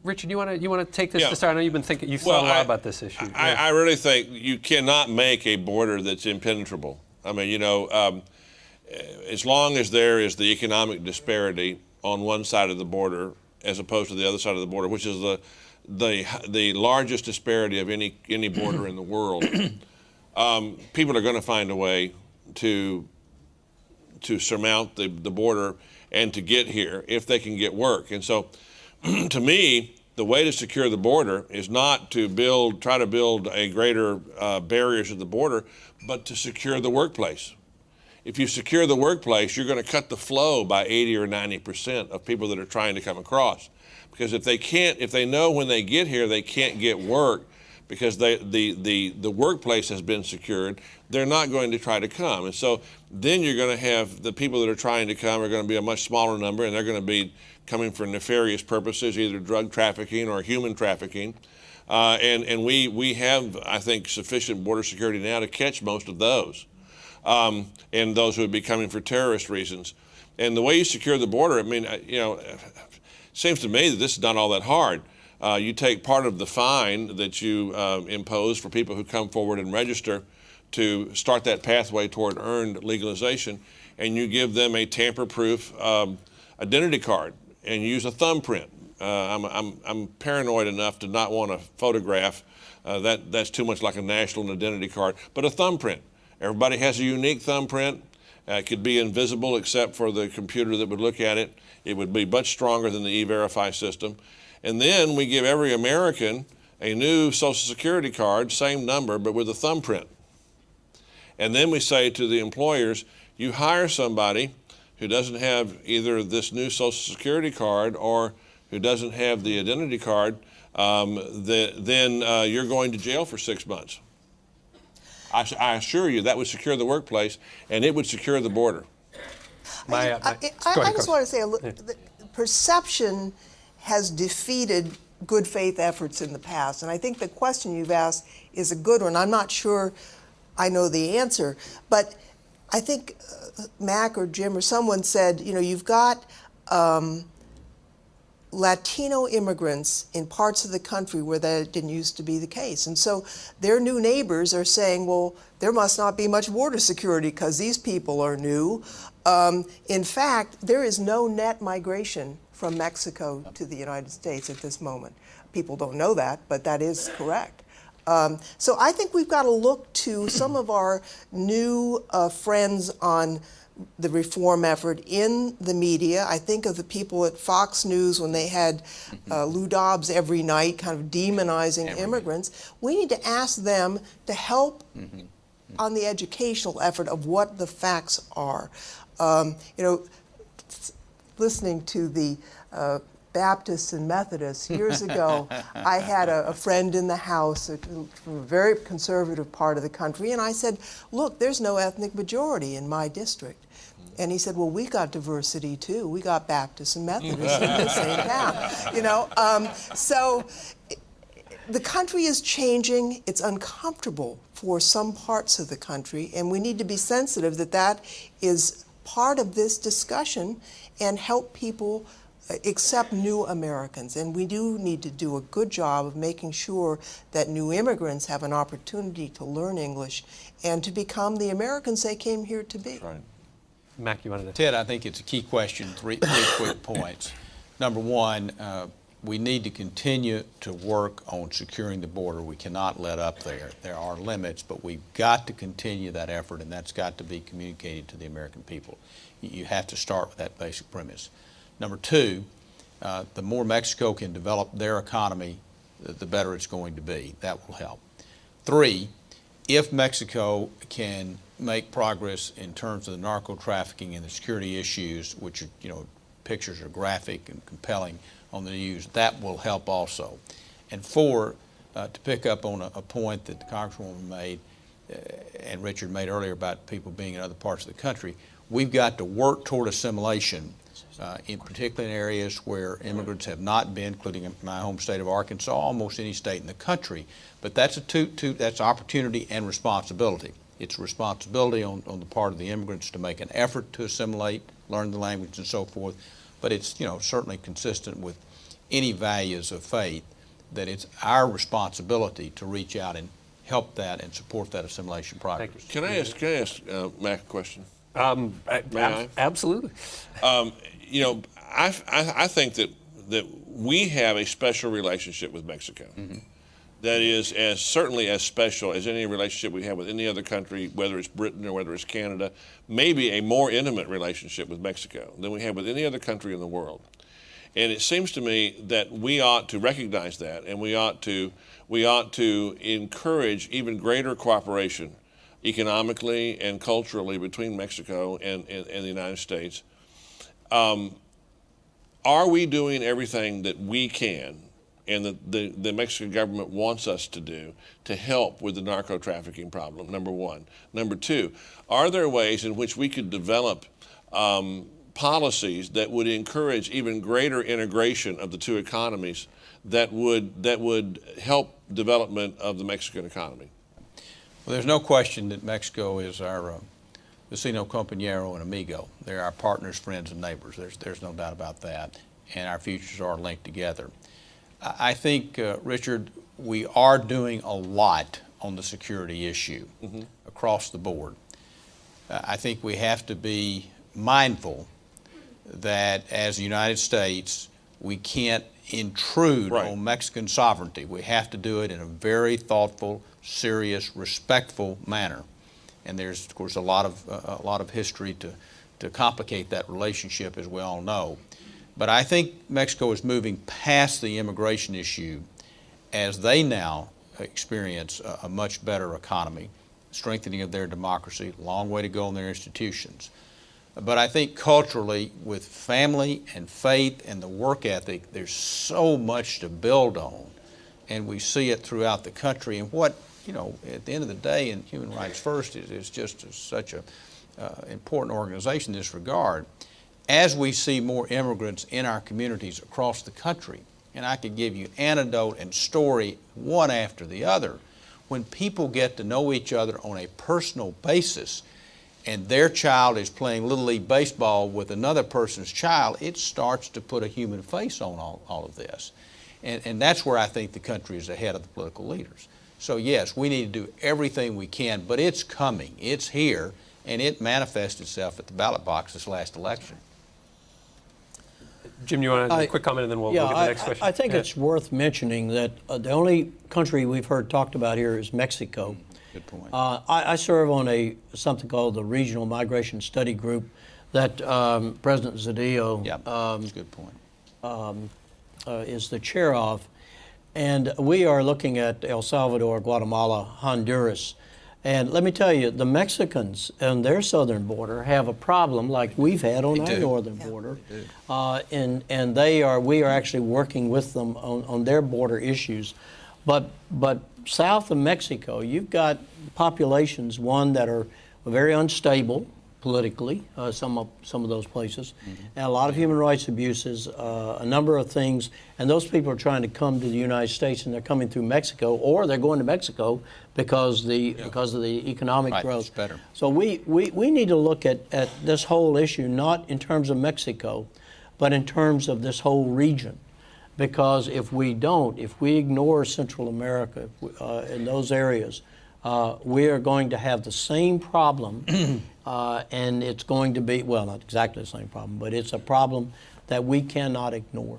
Richard, you want to take this Yeah. to start? I know you've been thinking, you've thought a lot about this issue. I really think you cannot make a border that's impenetrable. I mean, as long as there is the economic disparity on one side of the border as opposed to the other side of the border, which is the largest disparity of any border in the world, people are going to find a way to surmount the border and to get here if they can get work. And so, to me, the way to secure the border is not to try to build a greater barriers at the border, but to secure the workplace. If you secure the workplace, you're going to cut the flow by 80 or 90% of people that are trying to come across. Because if they know when they get here they can't get work because the workplace has been secured, they're not going to try to come. And so then you're going to have the people that are trying to come are going to be a much smaller number, and they're going to be coming for nefarious purposes, either drug trafficking or human trafficking. And we have, I think, sufficient border security now to catch most of those. And those who would be coming for terrorist reasons. And the way you secure the border, I mean, it seems to me that this is not all that hard. You take part of the fine that you impose for people who come forward and register to start that pathway toward earned legalization, and you give them a tamper-proof identity card and use a thumbprint. I'm paranoid enough to not want to photograph. That's too much like a national identity card, but a thumbprint. Everybody has a unique thumbprint. It could be invisible except for the computer that would look at it. It would be much stronger than the E-Verify system. And then we give every American a new Social Security card, same number, but with a thumbprint. And then we say to the employers, you hire somebody who doesn't have either this new Social Security card or who doesn't have the identity card, then you're going to jail for 6 months. I assure you that would secure the workplace, and it would secure the border. I just want to say, the perception has defeated good faith efforts in the past, and I think the question you've asked is a good one. I'm not sure I know the answer. But I think Mac or Jim or someone said, you know, you've got Latino immigrants in parts of the country where that didn't used to be the case. And so their new neighbors are saying, well, there must not be much border security because these people are new. In fact, there is no net migration from Mexico to the United States at this moment. People don't know that, but that is correct. So I think we've got to look to some of our new friends on the reform effort in the media. I think of the people at Fox News when they had Lou Dobbs every night kind of demonizing immigrants. We need to ask them to help on the educational effort of what the facts are. You know, listening to the Baptists and Methodists, years ago, I had a friend in the house from a very conservative part of the country, and I said, look, there's no ethnic majority in my district. And he said, well, we got diversity too. We got Baptists and Methodists in the same town. You know, so the country is changing. It's uncomfortable for some parts of the country, and we need to be sensitive that that is part of this discussion and help people accept new Americans. And we do need to do a good job of making sure that new immigrants have an opportunity to learn English and to become the Americans they came here to be. Right. Mac, you wanted to? Ted, I think it's a key question, three quick points. Number one, we need to continue to work on securing the border. We cannot let up there. There are limits, but we've got to continue that effort, and that's got to be communicated to the American people. You have to start with that basic premise. Number two, the more Mexico can develop their economy, the better it's going to be. That will help. Three, if Mexico can make progress in terms of the narco trafficking and the security issues, which are, you know, pictures are graphic and compelling on the news, that will help also. And four, to pick up on a point that the Congresswoman made and Richard made earlier about people being in other parts of the country, we've got to work toward assimilation, in particular in areas where immigrants have not been, including in my home state of Arkansas, almost any state in the country. But that's that's opportunity and responsibility. It's responsibility on the part of the immigrants to make an effort to assimilate, learn the language and so forth, but it's, you know, certainly consistent with any values of faith that it's our responsibility to reach out and help that and support that assimilation progress. Can I ask Mac a question? Absolutely. You know, I think that we have a special relationship with Mexico. That is certainly as special as any relationship we have with any other country, whether it's Britain or whether it's Canada, maybe a more intimate relationship with Mexico than we have with any other country in the world. And it seems to me that we ought to recognize that, and we ought to encourage even greater cooperation economically and culturally between Mexico and the United States. Are we doing everything that we can and that the Mexican government wants us to do to help with the narco trafficking problem, number one? Number two, are there ways in which we could develop policies that would encourage even greater integration of the two economies that would help development of the Mexican economy? Well, there's no question that Mexico is our vecino, compañero, and amigo. They're our partners, friends, and neighbors. There's no doubt about that, and our futures are linked together. I think, Richard, we are doing a lot on the security issue across the board. I think we have to be mindful that as the United States, we can't intrude on Mexican sovereignty. We have to do it in a very thoughtful, serious, respectful manner. And there's, of course, a lot of history to complicate that relationship, as we all know. But I think Mexico is moving past the immigration issue as they now experience a much better economy, strengthening of their democracy, a long way to go in their institutions. But I think culturally, with family and faith and the work ethic, there's so much to build on. And we see it throughout the country. And what, you know, at the end of the day, in Human Rights First is just such an important organization in this regard. As we see more immigrants in our communities across the country, and I could give you anecdote and story one after the other, when people get to know each other on a personal basis, and their child is playing Little League Baseball with another person's child, it starts to put a human face on all of this. And that's where I think the country is ahead of the political leaders. So yes, we need to do everything we can, but it's coming, it's here, and it manifested itself at the ballot box this last election. Jim, you want a quick comment, and then we'll get to the next question? I think it's worth mentioning that the only country we've heard talked about here is Mexico. Good point. I serve on something called the Regional Migration Study Group that President Zedillo that's a good point. is the chair of. And we are looking at El Salvador, Guatemala, Honduras. And let me tell you, the Mexicans on their southern border have a problem like we've had on our northern border. And we are actually working with them on their border issues. But south of Mexico, you've got populations, one, that are very unstable politically, some of those places, and a lot of human rights abuses, a number of things, and those people are trying to come to the United States, and they're coming through Mexico, or they're going to Mexico because of the economic growth. It's better. So we need to look at this whole issue not in terms of Mexico, but in terms of this whole region. Because if we ignore Central America in those areas, we are going to have the same problem, and it's going to be, well, not exactly the same problem, but it's a problem that we cannot ignore.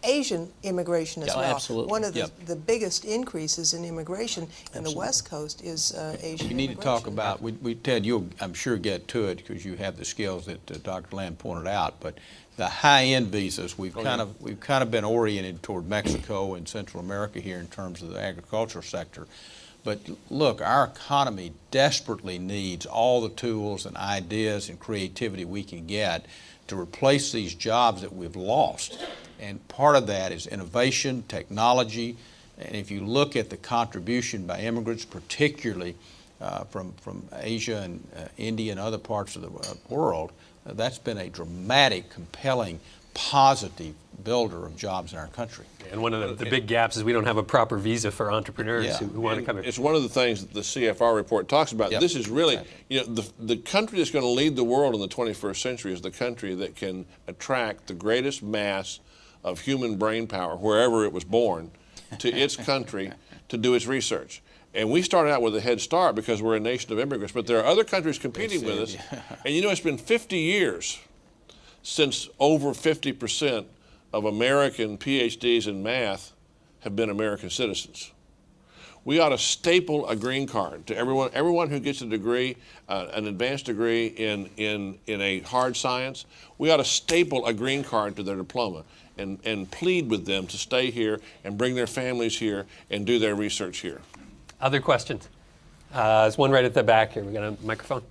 Asian immigration as well. Absolutely. One of the biggest increases in immigration in the West Coast is Asian You need to talk immigration. about, Ted, you'll, I'm sure, get to it because you have the skills that Dr. Lamb pointed out, but the high-end visas, we've kind of been oriented toward Mexico and Central America here in terms of the agricultural sector. But look, our economy desperately needs all the tools and ideas and creativity we can get to replace these jobs that we've lost. And part of that is innovation, technology, and if you look at the contribution by immigrants, particularly from Asia and India and other parts of the world, that's been a dramatic, compelling, positive builder of jobs in our country. And one of the big gaps is we don't have a proper visa for entrepreneurs who want to come here. It's one of the things that the CFR report talks about. This is really, the country that's going to lead the world in the 21st century is the country that can attract the greatest mass of human brain power, wherever it was born, to its country to do its research. And we started out with a head start because we're a nation of immigrants, but there are other countries competing with us. And it's been 50 years since over 50% of American PhDs in math have been American citizens. We ought to staple a green card to everyone who gets a degree, an advanced degree in a hard science. We ought to staple a green card to their diploma and plead with them to stay here and bring their families here and do their research here. Other questions? There's one right at the back here. We got a microphone.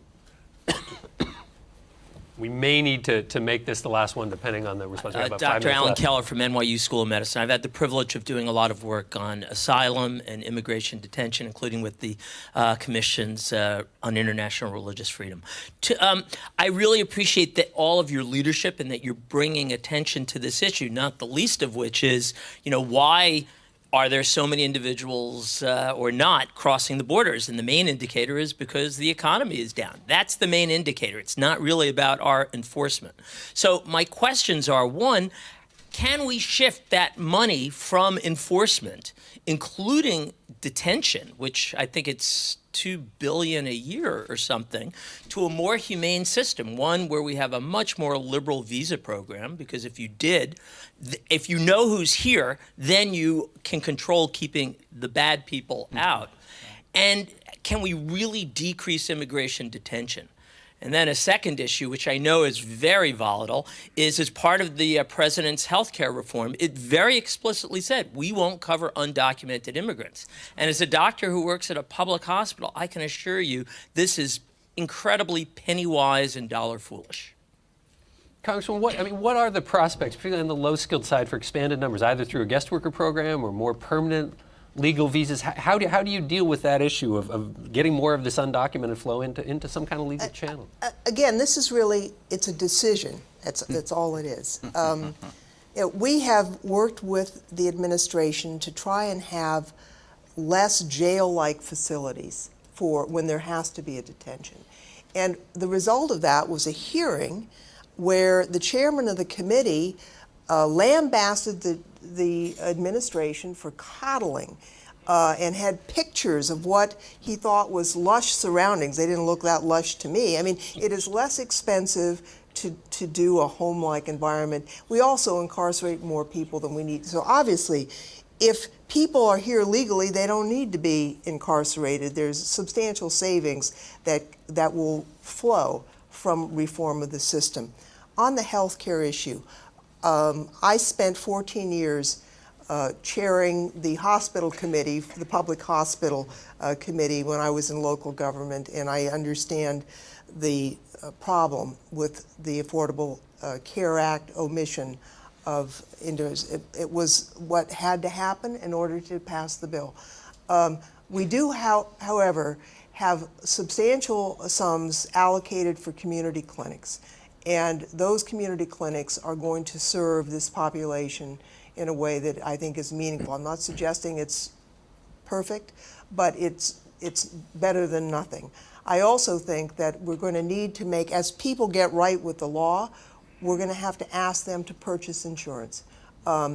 We may need to make this the last one, depending on the response. Dr. Alan Keller from NYU School of Medicine. I've had the privilege of doing a lot of work on asylum and immigration detention, including with the commissions on international religious freedom. I really appreciate that all of your leadership and that you're bringing attention to this issue, not the least of which is, why are there so many individuals or not crossing the borders? And the main indicator is because the economy is down. That's the main indicator. It's not really about our enforcement. So my questions are, one, can we shift that money from enforcement, including detention, which I think it's $2 billion a year or something, to a more humane system, one where we have a much more liberal visa program, because if you know who's here, then you can control keeping the bad people out. And can we really decrease immigration detention? And then a second issue, which I know is very volatile, is as part of the president's health care reform, it very explicitly said, we won't cover undocumented immigrants. And as a doctor who works at a public hospital, I can assure you this is incredibly penny-wise and dollar-foolish. Congressman, what are the prospects, particularly on the low-skilled side, for expanded numbers, either through a guest worker program or more permanent legal visas? How do you deal with that issue of getting more of this undocumented flow into some kind of legal channel? Again, this is really, it's a decision. That's all it is. We have worked with the administration to try and have less jail-like facilities for when there has to be a detention. And the result of that was a hearing where the chairman of the committee lambasted the administration for coddling and had pictures of what he thought was lush surroundings. They didn't look that lush to me. I mean, it is less expensive to do a home-like environment. We also incarcerate more people than we need. So obviously, if people are here legally, they don't need to be incarcerated. There's substantial savings that will flow from reform of the system. On the health care issue, I spent 14 years chairing the hospital committee, the public hospital committee when I was in local government, and I understand the problem with the Affordable Care Act omission of individuals. It was what had to happen in order to pass the bill. We do, however, have substantial sums allocated for community clinics, and those community clinics are going to serve this population in a way that I think is meaningful. I'm not suggesting it's perfect, but it's better than nothing. I also think that we're going to need to make, as people get right with the law, we're going to have to ask them to purchase insurance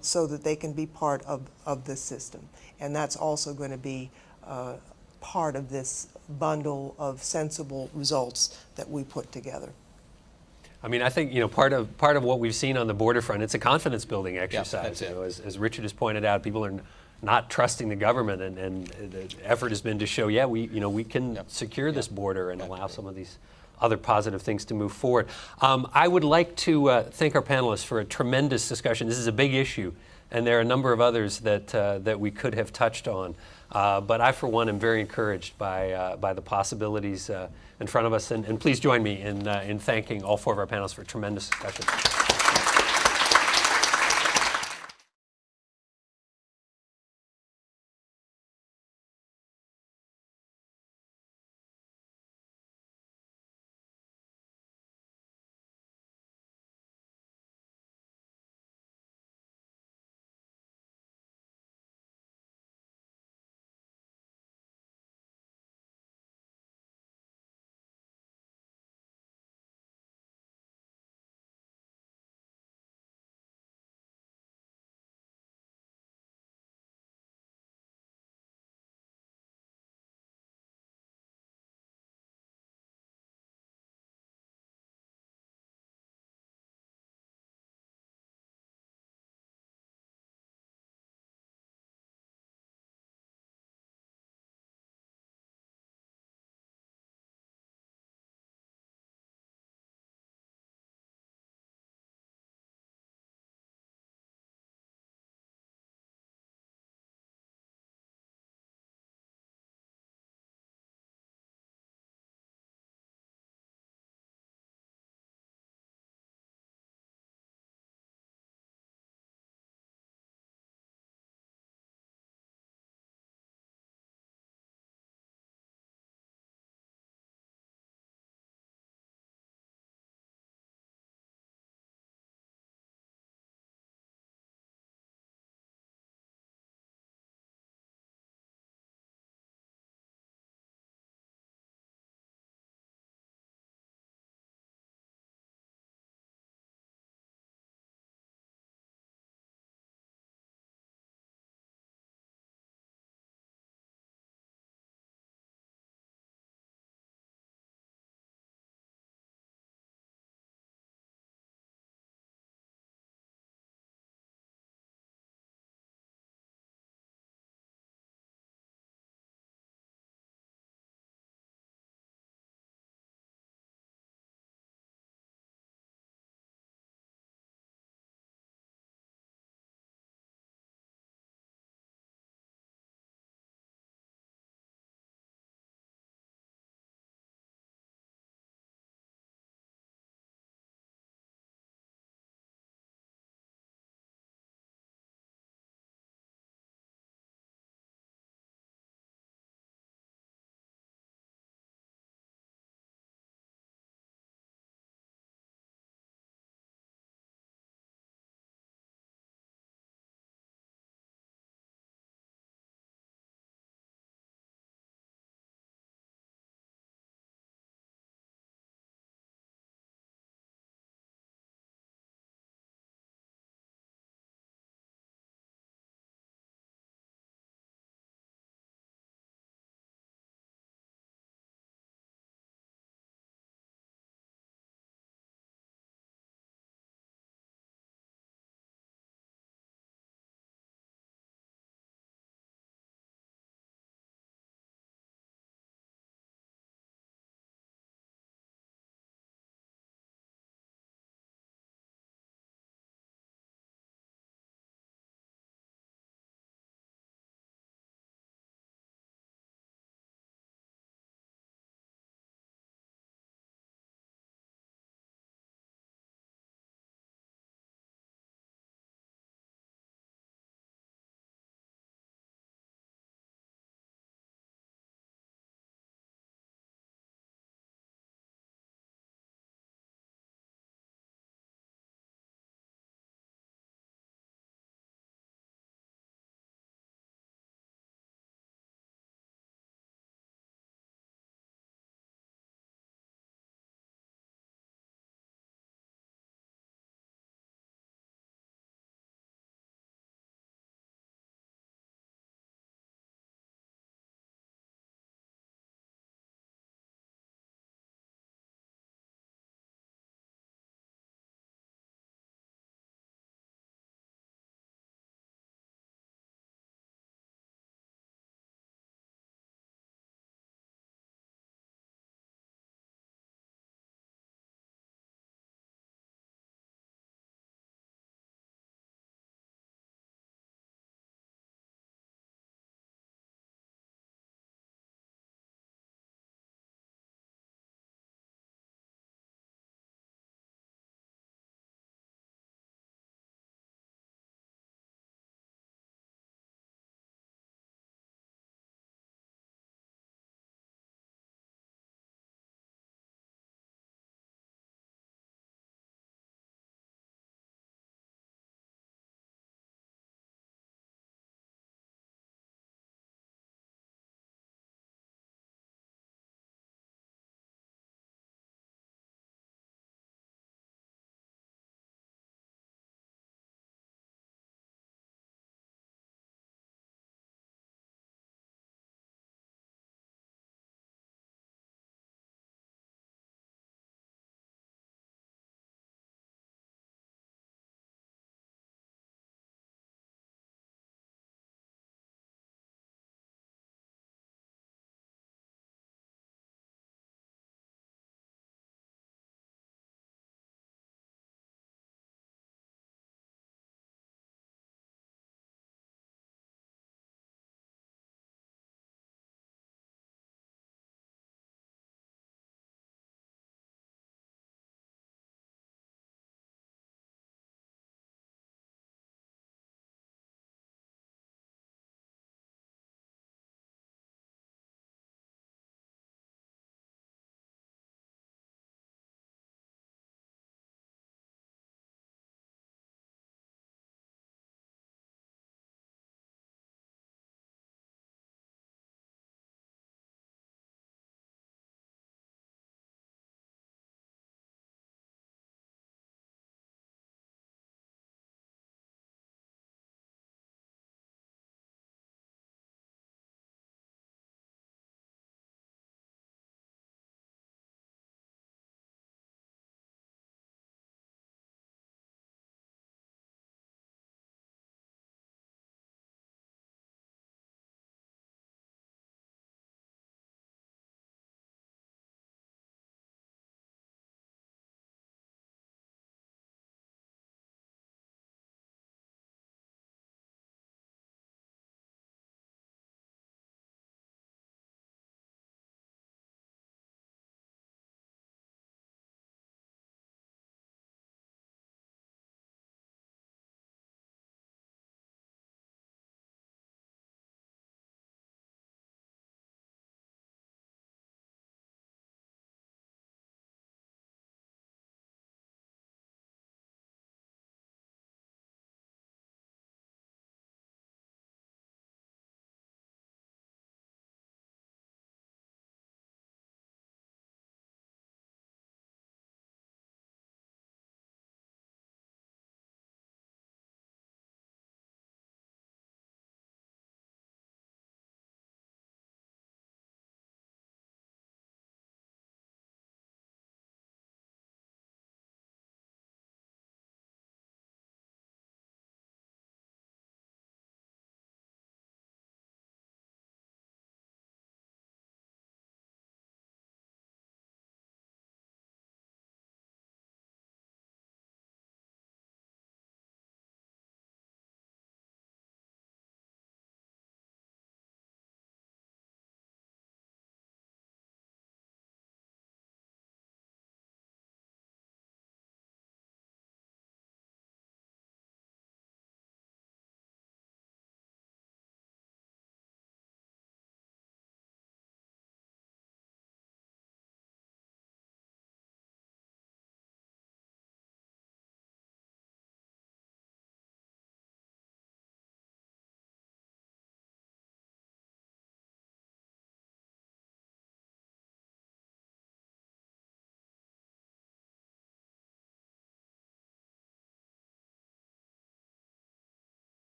so that they can be part of this system. And that's also going to be part of this bundle of sensible results that we put together. I mean, I think, you know, part of what we've seen on the border front, it's a confidence building exercise. Yeah, you know, as Richard has pointed out, people are not trusting the government, and the effort has been to show, yeah, we can secure this border and allow some of these other positive things to move forward. I would like to thank our panelists for a tremendous discussion. This is a big issue, and there are a number of others that we could have touched on. But I, for one, am very encouraged by the possibilities in front of us. And please join me in thanking all four of our panelists for a tremendous discussion.